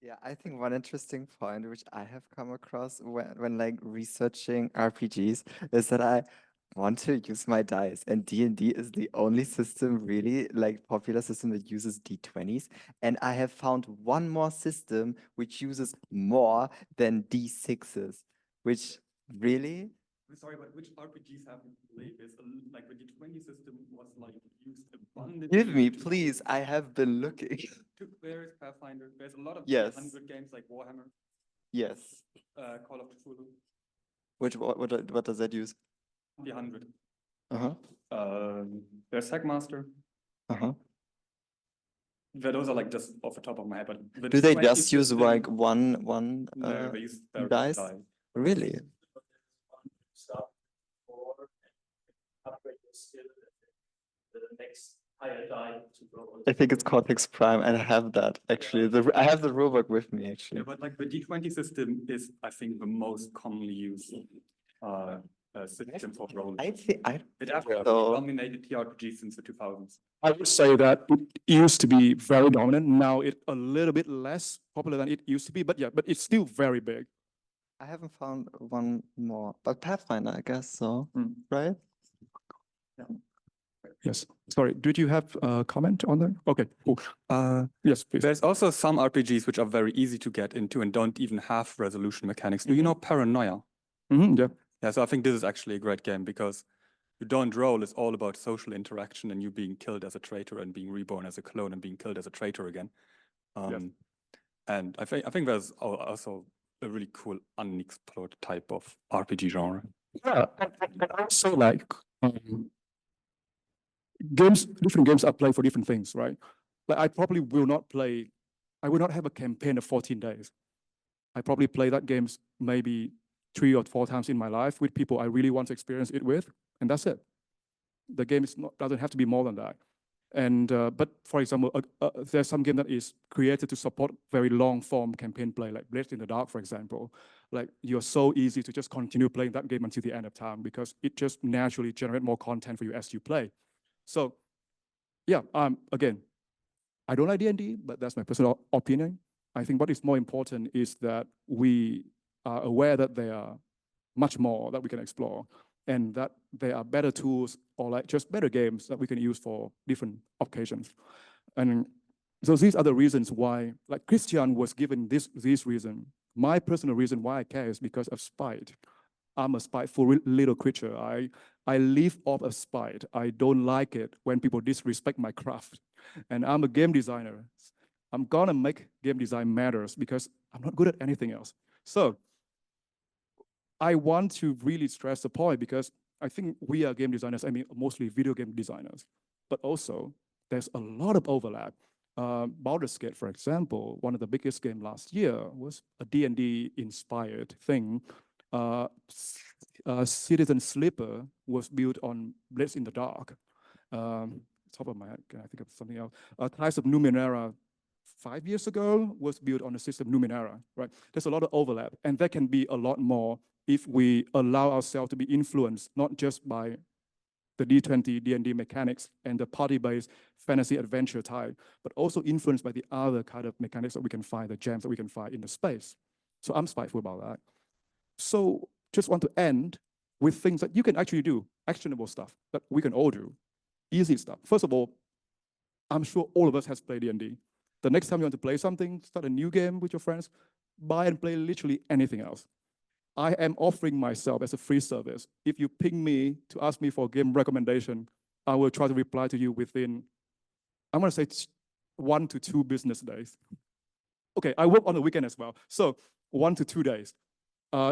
S6: Yeah, I think one interesting point which I have come across when researching RPGs is that I want to use my dice, and D&D is the only system really popular system that uses D20s, and I have found one more system which uses more than D6s, which really.
S4: Sorry, but which RPGs have you played? There's the D20 system was used abundantly.
S6: Give me, please. I have been looking.
S4: There is Pathfinder. There's a lot of
S6: Yes.
S4: 100 games like Warhammer.
S6: Yes.
S4: Call of Cthulhu.
S6: What does that use?
S4: The 100.
S6: There's
S4: Sackmaster. Those are just off the top of my head. But
S6: do they just use one
S4: no, they use their
S6: dice?
S4: die.
S6: Really? I think it's Cortex Prime, and I have that actually. I have the rulebook with me actually.
S4: Yeah, but the D20 system is, I think, the most commonly used system for role.
S6: I think
S4: It actually
S6: so.
S4: dominated TRPG since the 2000s.
S1: I would say that it used to be very dominant. Now it's a little bit less popular than it used to be, but yeah, but it's still very big.
S6: I haven't found one more, but Pathfinder, I guess so,
S1: Mm.
S6: right?
S1: Yes. Sorry, did you have a comment on that? Okay, cool. Yes, please.
S4: There's also some RPGs which are very easy to get into and don't even have resolution mechanics. Do you know Paranoia?
S1: Yeah.
S4: Yeah, so I think this is actually a great game because you don't roll. It's all about social interaction and you being killed as a traitor and being reborn as a clone and being killed as a traitor again.
S1: Yes.
S4: And I think there's also a really cool unexplored type of RPG genre.
S1: Yeah, and also like games, different games are played for different things, right? Like I probably will not play, I will not have a campaign of 14 days. I probably play that games maybe 3 or 4 times in my life with people I really want to experience it with, and that's it. The game is not, doesn't have to be more than that. And but for example, there's some game that is created to support very long form campaign play, like Blades in the Dark, for example. Like you're so easy to just continue playing that game until the end of time because it just naturally generates more content for you as you play. So yeah, again, I don't like D&D, but that's my personal opinion. I think what is more important is that we are aware that there are much more that we can explore and that there are better tools or like just better games that we can use for different occasions. And so these are the reasons why, like Kristian was given this reason. My personal reason why I care is because of spite. I'm a spiteful little creature. I live off of spite. I don't like it when people disrespect my craft. And I'm a game designer. I'm gonna make game design matters because I'm not good at anything else. So I want to really stress the point because I think we are game designers, I mean, mostly video game designers, but also there's a lot of overlap. Baldur's Gate, for example, one of the biggest games last year was a D&D inspired thing. Citizen Sleeper was built on Blades in the Dark. Top of my head, can I think of something else? Ties of Numenera 5 years ago was built on the system Numenera, right? There's a lot of overlap, and there can be a lot more if we allow ourselves to be influenced, not just by the D20, D&D mechanics and the party-based fantasy adventure type, but also influenced by the other kind of mechanics that we can find, the gems that we can find in the space. So I'm spiteful about that. So just want to end with things that you can actually do, actionable stuff that we can all do, easy stuff. First of all, I'm sure all of us has played D&D. The next time you want to play something, start a new game with your friends, buy and play literally anything else. I am offering myself as a free service. If you ping me to ask me for a game recommendation, I will try to reply to you within, I'm gonna say 1 to 2 business days. Okay, I work on the weekend as well. So 1 to 2 days.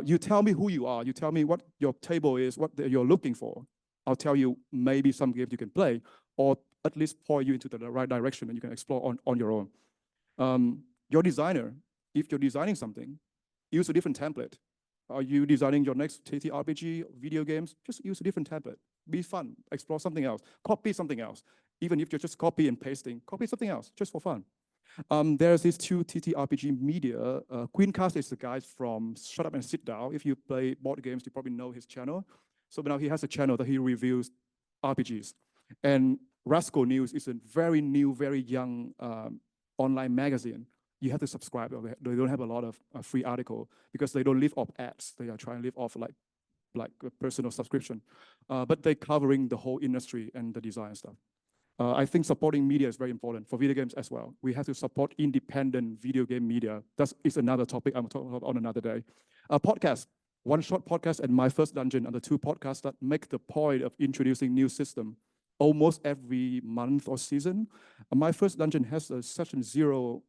S1: You tell me who you are. You tell me what your table is, what you're looking for. I'll tell you maybe some games you can play, or at least point you into the right direction and you can explore on your own. Your designer, if you're designing something, use a different template. Are you designing your next TTRPG video games? Just use a different template. Be fun, explore something else, copy something else. Even if you're just copy and pasting, copy something else, just for fun. There's these 2 TTRPG media. Queencast is the guy from Shut Up and Sit Down. If you play board games, you probably know his channel. So now he has a channel that he reviews RPGs. And Rascal News is a very new, very young online magazine. You have to subscribe. They don't have a lot of free article because they don't live off ads. They are trying to live off like a personal subscription. But they're covering the whole industry and the design stuff. I think supporting media is very important for video games as well. We have to support independent video game media. That is another topic I'm talking about on another day. Podcast, One Shot Podcast and My First Dungeon are the 2 podcasts that make the point of introducing new system almost every month or season. My First Dungeon has a session 0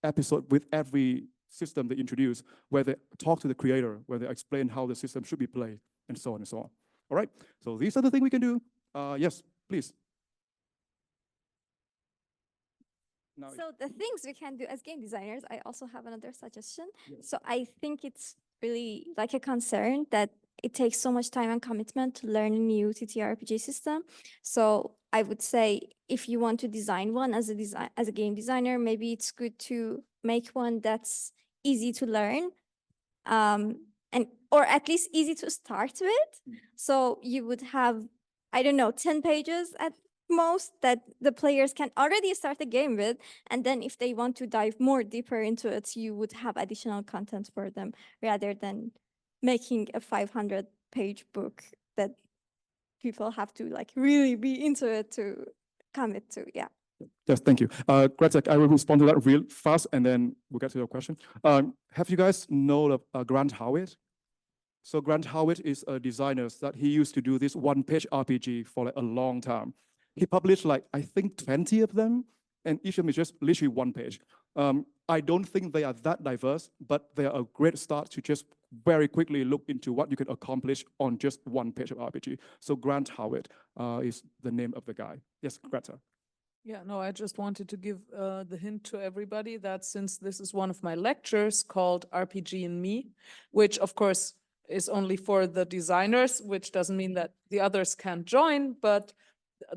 S1: episode with every system they introduce, where they talk to the creator, where they explain how the system should be played, and so on and so on. All right, so these are the things we can do. Yes, please. Now
S2: So the things we can do as game designers, I also have another suggestion.
S1: Yes.
S2: So I think it's really like a concern that it takes so much time and commitment to learn a new TTRPG system. So I would say if you want to design one as a game designer, maybe it's good to make one that's easy to learn. and or at least easy to start with. So you would have, I don't know, 10 pages at most that the players can already start the game with. And then if they want to dive more deeper into it, you would have additional content for them rather than making a 500-page book that people have to like really be into it to commit to. Yeah.
S1: Yes, thank you. Greta, I will respond to that real fast, and then we'll get to your question. Have you guys know of Grant Howitt? So Grant Howitt is a designer that he used to do this one-page RPG for like a long time. He published like, I think 20 of them, and each of them is just literally one page. I don't think they are that diverse, but they are a great start to just very quickly look into what you can accomplish on just one page of RPG. So Grant Howitt is the name of the guy. Yes, Greta.
S7: Yeah, no, I just wanted to give the hint to everybody that since this is one of my lectures called RPG and Me, which of course is only for the designers, which doesn't mean that the others can't join, but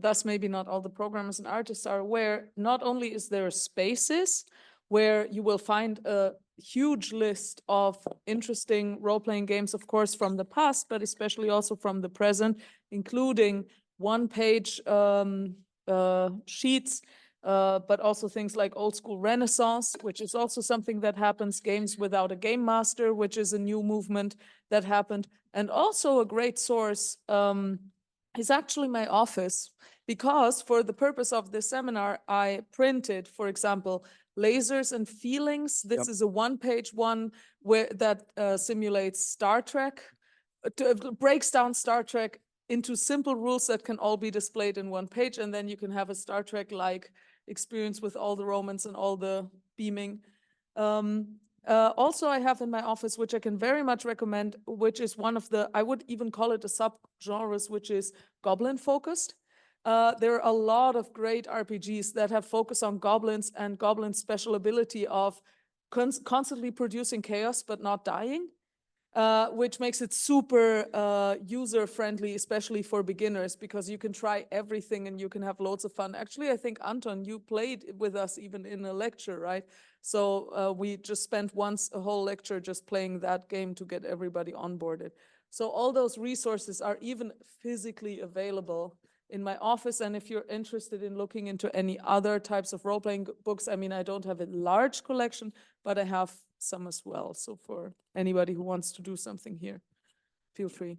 S7: thus maybe not all the programmers and artists are aware. Not only is there spaces where you will find a huge list of interesting role-playing games, of course, from the past, but especially also from the present, including one-page sheets, but also things like old school Renaissance, which is also something that happens, games without a game master, which is a new movement that happened. And also a great source is actually my office, because for the purpose of this seminar, I printed, for example, Lasers and Feelings. This is a one-page one where that simulates Star Trek, breaks down Star Trek into simple rules that can all be displayed in one page, and then you can have a Star Trek-like experience with all the Romans and all the beaming. Also, I have in my office, which I can very much recommend, which is one of the, I would even call it a subgenres, which is goblin-focused. There are a lot of great RPGs that have focus on goblins and goblins' special ability of constantly producing chaos but not dying. Which makes it super user-friendly, especially for beginners, because you can try everything and you can have loads of fun. Actually, I think, Anton, you played with us even in a lecture, right? So we just spent once a whole lecture just playing that game to get everybody onboarded. So all those resources are even physically available in my office. And if you're interested in looking into any other types of role-playing books, I mean, I don't have a large collection, but I have some as well. So for anybody who wants to do something here, feel free.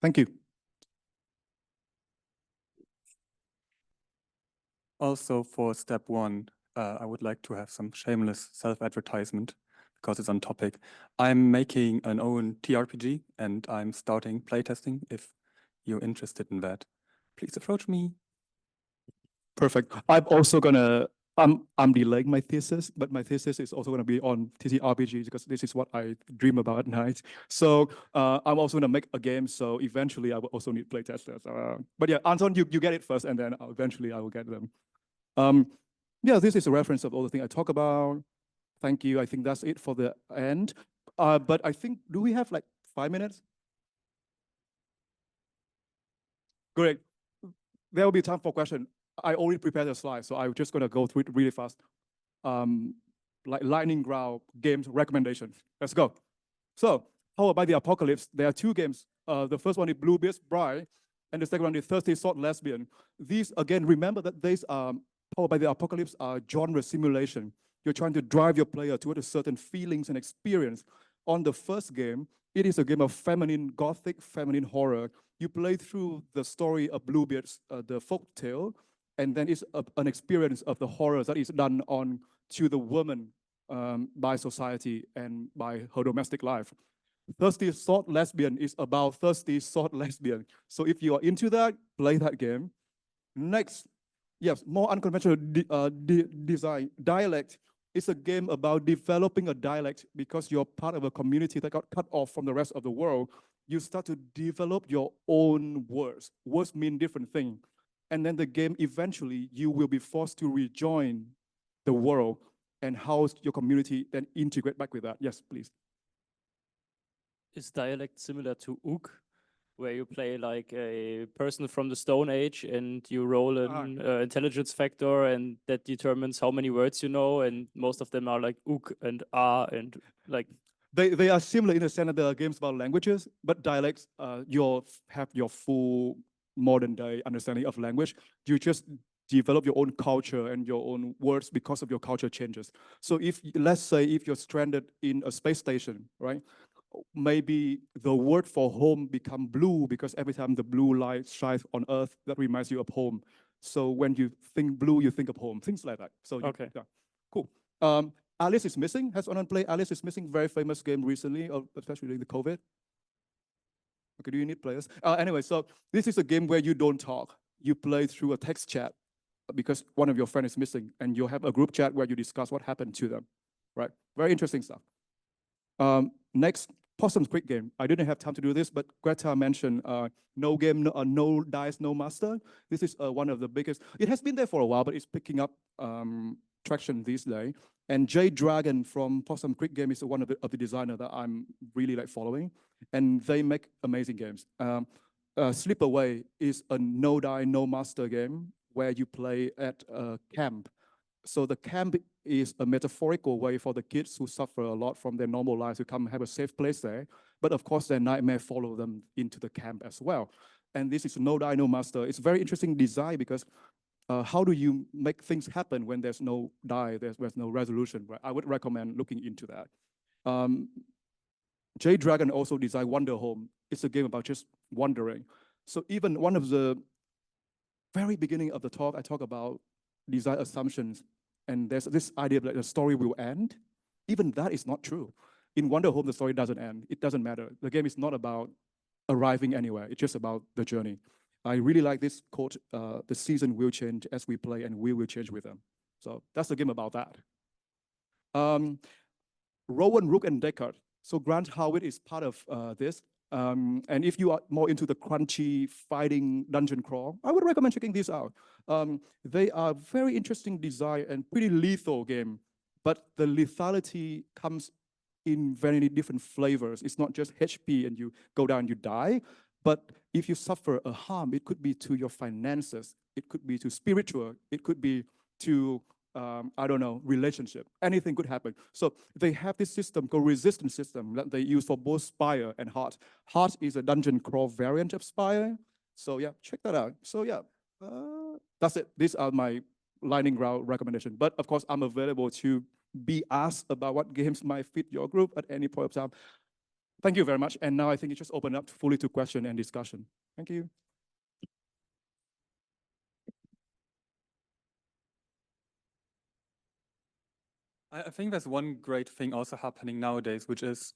S1: Thank you.
S4: Also, for step one, I would like to have some shameless self-advertisement because it's on topic. I'm making an own TRPG and I'm starting playtesting. If you're interested in that, please approach me.
S1: Perfect. I'm also gonna, I'm delaying my thesis, but my thesis is also gonna be on TTRPG because this is what I dream about at night. So I'm also gonna make a game. So eventually I will also need playtesters. But yeah, Anton, you get it first, and then eventually I will get them. Yeah, this is a reference of all the things I talk about. Thank you. I think that's it for the end. But I think, do we have like 5 minutes? Great. There will be time for question. I already prepared a slide, so I'm just gonna go through it really fast. Like lightning round games recommendations. Let's go. So, Powered by the Apocalypse, there are 2 games. The first one is Bluebeard's Bride, and the second one is Thirsty Sword Lesbian. These, again, remember that these Powered by the Apocalypse are genre simulation. You're trying to drive your player toward a certain feelings and experience. On the first game, it is a game of feminine gothic, feminine horror. You play through the story of Bluebeard's, the folk tale, and then it's an experience of the horrors that is done on to the woman by society and by her domestic life. Thirsty Sword Lesbian is about thirsty sword lesbian. So if you are into that, play that game. Next, yes, more unconventional design. Dialect is a game about developing a dialect because you're part of a community that got cut off from the rest of the world. You start to develop your own words. Words mean different things. And then the game, eventually, you will be forced to rejoin the world and how your community then integrate back with that. Yes, please.
S5: Is Dialect similar to Ook, where you play like a person from the Stone Age and you roll an intelligence factor and that determines how many words you know, and most of them are like Ook and and like...
S1: They are similar in the sense that there are games about languages, but dialects, you have your full modern day understanding of language. You just develop your own culture and your own words because of your culture changes. So let's say if you're stranded in a space station, right? Maybe the word for home become blue because every time the blue light shines on Earth, that reminds you of home. So when you think blue, you think of home, things like that. So
S5: Okay.
S1: yeah, cool. Alice is Missing. Has anyone played Alice is Missing? Very famous game recently, especially during the COVID. Okay, do you need players? Anyway, so this is a game where you don't talk. You play through a text chat because one of your friends is missing, and you have a group chat where you discuss what happened to them, right? Very interesting stuff. Next, Possum's Creek game. I didn't have time to do this, but Greta mentioned no game, no dice, no master. This is one of the biggest. It has been there for a while, but it's picking up traction these days. And Jay Dragon from Possum Creek game is one of the designer that I'm really like following, and they make amazing games. Slip Away is a no die, no master game where you play at a camp. So the camp is a metaphorical way for the kids who suffer a lot from their normal lives to come have a safe place there. But of course, their nightmare follow them into the camp as well. And this is no die, no master. It's very interesting design because how do you make things happen when there's no die, there's no resolution, right? I would recommend looking into that. Jay Dragon also designed Wonder Home. It's a game about just wandering. So even one of the very beginning of the talk, I talk about design assumptions, and there's this idea that the story will end. Even that is not true. In Wonder Home, the story doesn't end. It doesn't matter. The game is not about arriving anywhere. It's just about the journey. I really like this quote, the season will change as we play and we will change with them. So that's the game about that. Rowan, Rook, and Deckard. So Grant Howitt is part of this. And if you are more into the crunchy fighting dungeon crawl, I would recommend checking these out. They are very interesting design and pretty lethal game, but the lethality comes in very different flavors. It's not just HP and you go down, you die. But if you suffer a harm, it could be to your finances, it could be to spiritual, it could be to, I don't know, relationship. Anything could happen. So they have this system called resistance system that they use for both Spire and Heart. Heart is a dungeon crawl variant of Spire. So yeah, check that out. So yeah, that's it. These are my lightning round recommendation. But of course, I'm available to be asked about what games might fit your group at any point of time. Thank you very much. And now I think it just opened up fully to question and discussion. Thank you.
S4: I think there's one great thing also happening nowadays, which is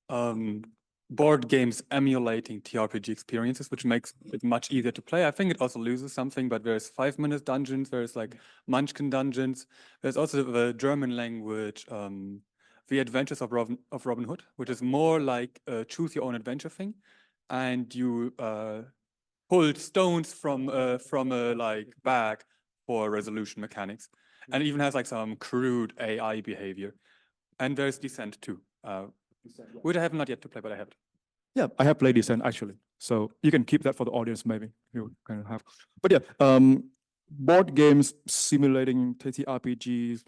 S4: board games emulating TRPG experiences, which makes it much easier to play. I think it also loses something, but there's 5-minute dungeons, there's like Munchkin dungeons. There's also the German language, The Adventures of Robin Hood, which is more like a choose your own adventure thing. And you pull stones from a like bag for resolution mechanics. And it even has like some crude AI behavior. And there's Descent too, which I have not yet to play, but I have it.
S1: Yeah, I have played Descent actually. So you can keep that for the audience maybe. You kind of have. But yeah, board games simulating TTRPGs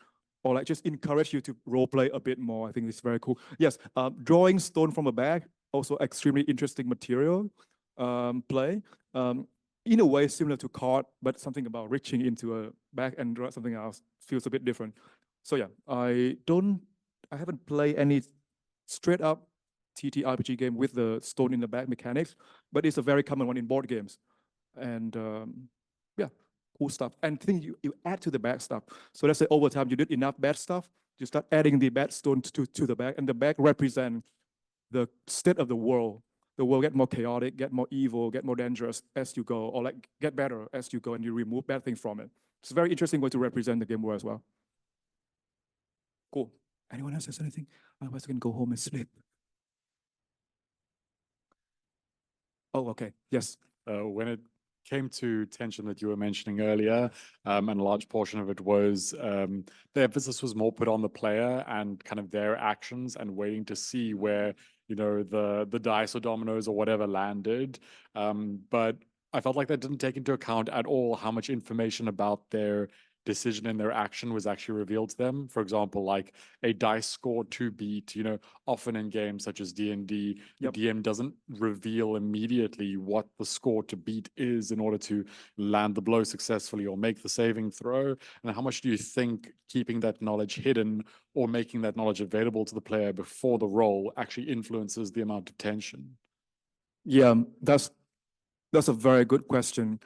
S1: or like just encourage you to role play a bit more. I think it's very cool. Yes, drawing stone from a bag, also extremely interesting material play. In a way similar to card, but something about reaching into a bag and draw something else feels a bit different. So yeah, I haven't played any straight up TTRPG game with the stone in the bag mechanics, but it's a very common one in board games. And yeah, cool stuff. And thing you add to the bag stuff. So let's say over time you did enough bad stuff, you start adding the bad stone to the bag, and the bag represents the state of the world. The world get more chaotic, get more evil, get more dangerous as you go, or like get better as you go, and you remove bad things from it. It's a very interesting way to represent the game world as well. Cool. Anyone else has anything? Otherwise, we can go home and sleep. Oh, okay. Yes.
S8: When it came to tension that you were mentioning earlier, and a large portion of it was the emphasis was more put on the player and kind of their actions and waiting to see where, you know, the dice or dominoes or whatever landed. But I felt like that didn't take into account at all how much information about their decision in their action was actually revealed to them. For example, like a dice score to beat, often in games such as D&D, the
S1: Yep.
S8: DM doesn't reveal immediately what the score to beat is in order to land the blow successfully or make the saving throw. And how much do you think keeping that knowledge hidden or making that knowledge available to the player before the roll actually influences the amount of tension?
S1: Yeah, that's a very good question.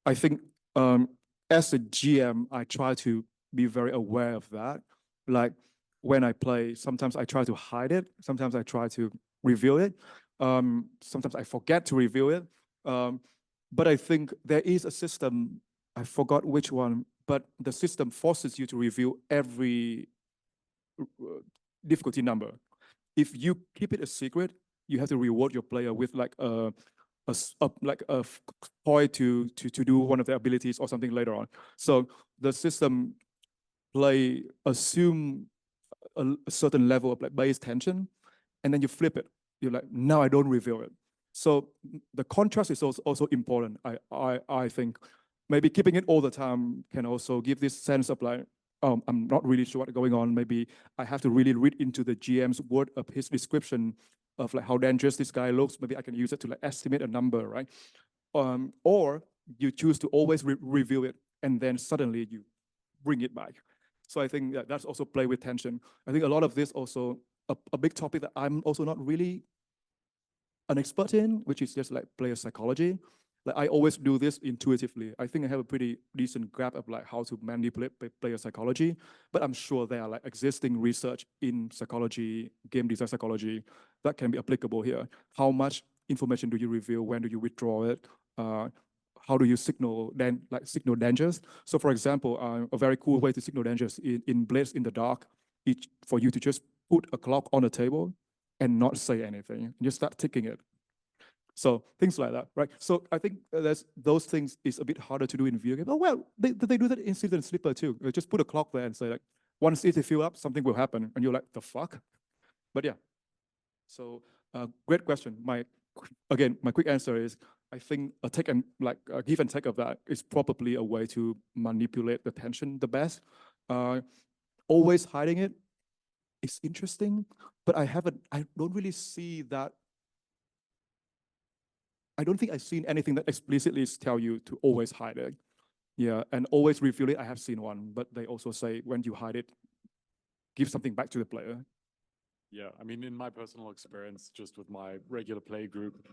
S1: I think as a GM, I try to be very aware of that. Like when I play, sometimes I try to hide it. Sometimes I try to reveal it. Sometimes I forget to reveal it. But I think there is a system, I forgot which one, but the system forces you to reveal every difficulty number. If you keep it a secret, you have to reward your player with like a toy to do one of their abilities or something later on. So the system assume a certain level of like base tension, and then you flip it. You're like, now I don't reveal it. So the contrast is also important. I think maybe keeping it all the time can also give this sense of like, I'm not really sure what's going on. Maybe I have to really read into the GM's word of his description of like how dangerous this guy looks. Maybe I can use it to like estimate a number, right? Or you choose to always reveal it, and then suddenly you bring it back. So I think that's also play with tension. I think a lot of this also a big topic that I'm also not really an expert in, which is just like player psychology. Like I always do this intuitively. I think I have a pretty decent grasp of like how to manipulate player psychology, but I'm sure there are like existing research in psychology, game design psychology, that can be applicable here. How much information do you reveal? When do you withdraw it? How do you signal dangers? So for example, a very cool way to signal dangers in Blades in the Dark, for you to just put a clock on the table and not say anything, and just start ticking it. So things like that, right? So I think those things is a bit harder to do in video games. Oh, well, they do that in Season Slipper too. They just put a clock there and say like, once it fill up, something will happen. And you're like, the fuck? But yeah. So great question. My quick answer is, I think a give and take of that is probably a way to manipulate the tension the best. Always hiding it is interesting, but I don't really see that. I don't think I've seen anything that explicitly tell you to always hide it. Yeah, and always reveal it. I have seen one, but they also say when you hide it, give something back to the player.
S8: Yeah, I mean, in my personal experience, just with my regular play group,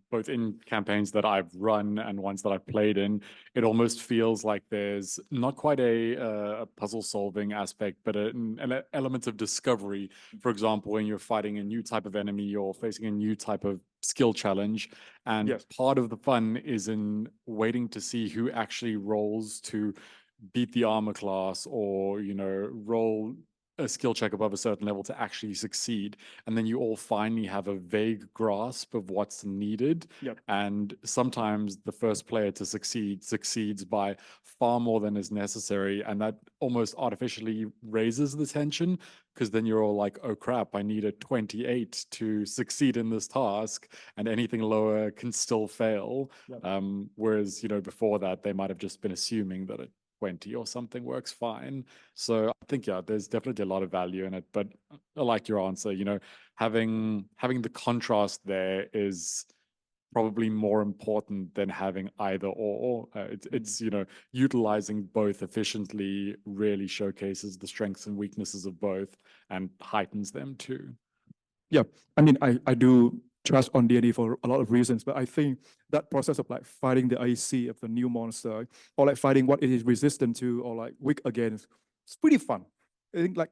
S8: both in campaigns that I've run and ones that I've played in, it almost feels like there's not quite a puzzle-solving aspect, but an element of discovery. For example, when you're fighting a new type of enemy or facing a new type of skill challenge, and
S1: Yes.
S8: part of the fun is in waiting to see who actually rolls to beat the armor class or, roll a skill check above a certain level to actually succeed. And then you all finally have a vague grasp of what's needed.
S1: Yep.
S8: And sometimes the first player to succeeds by far more than is necessary. And that almost artificially raises the tension, because then you're all like, oh crap, I need a 28 to succeed in this task, and anything lower can still fail.
S1: Yep.
S8: Whereas, before that, they might have just been assuming that 20 or something works fine. So I think, yeah, there's definitely a lot of value in it. But I like your answer, having the contrast there is probably more important than having either or. It's utilizing both efficiently really showcases the strengths and weaknesses of both and heightens them too.
S1: Yeah, I mean, I do trust on D&D for a lot of reasons, but I think that process of like fighting the AC of the new monster, or like fighting what it is resistant to, or like weak against, it's pretty fun. I think like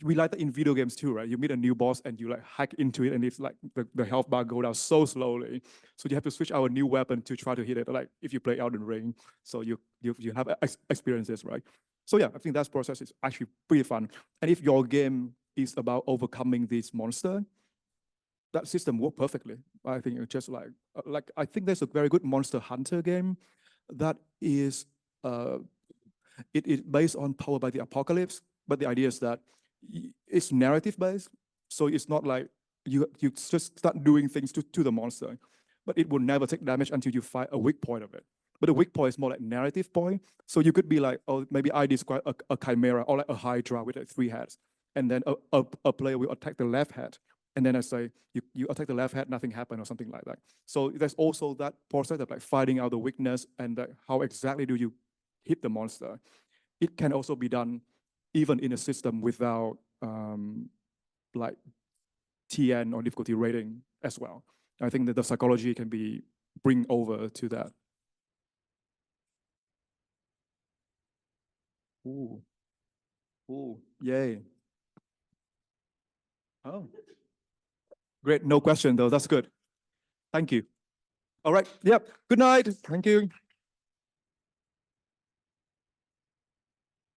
S1: we like that in video games too, right? You meet a new boss and you like hack into it, and it's like the health bar go down so slowly, so you have to switch out a new weapon to try to hit it. Like if you play Elden Ring, so you have experiences, right? So yeah, I think that process is actually pretty fun. And if your game is about overcoming this monster, that system worked perfectly. I think it's just like I think there's a very good Monster Hunter game that is it is based on Powered by the Apocalypse, but the idea is that it's narrative based, so it's not like you just start doing things to the monster, but it will never take damage until you find a weak point of it. But the weak point is more like narrative point. So you could be like, oh, maybe I describe a chimera or like a hydra with like 3 heads. And then a player will attack the left head. And then I say, you attack the left head, nothing happened or something like that. So there's also that process of like finding out the weakness and how exactly do you hit the monster. It can also be done even in a system without like TN or difficulty rating as well. I think that the psychology can be bring over to that. Ooh. Ooh, yay. Oh. Great, no question though, that's good. Thank you. All right, yep, good night, thank you.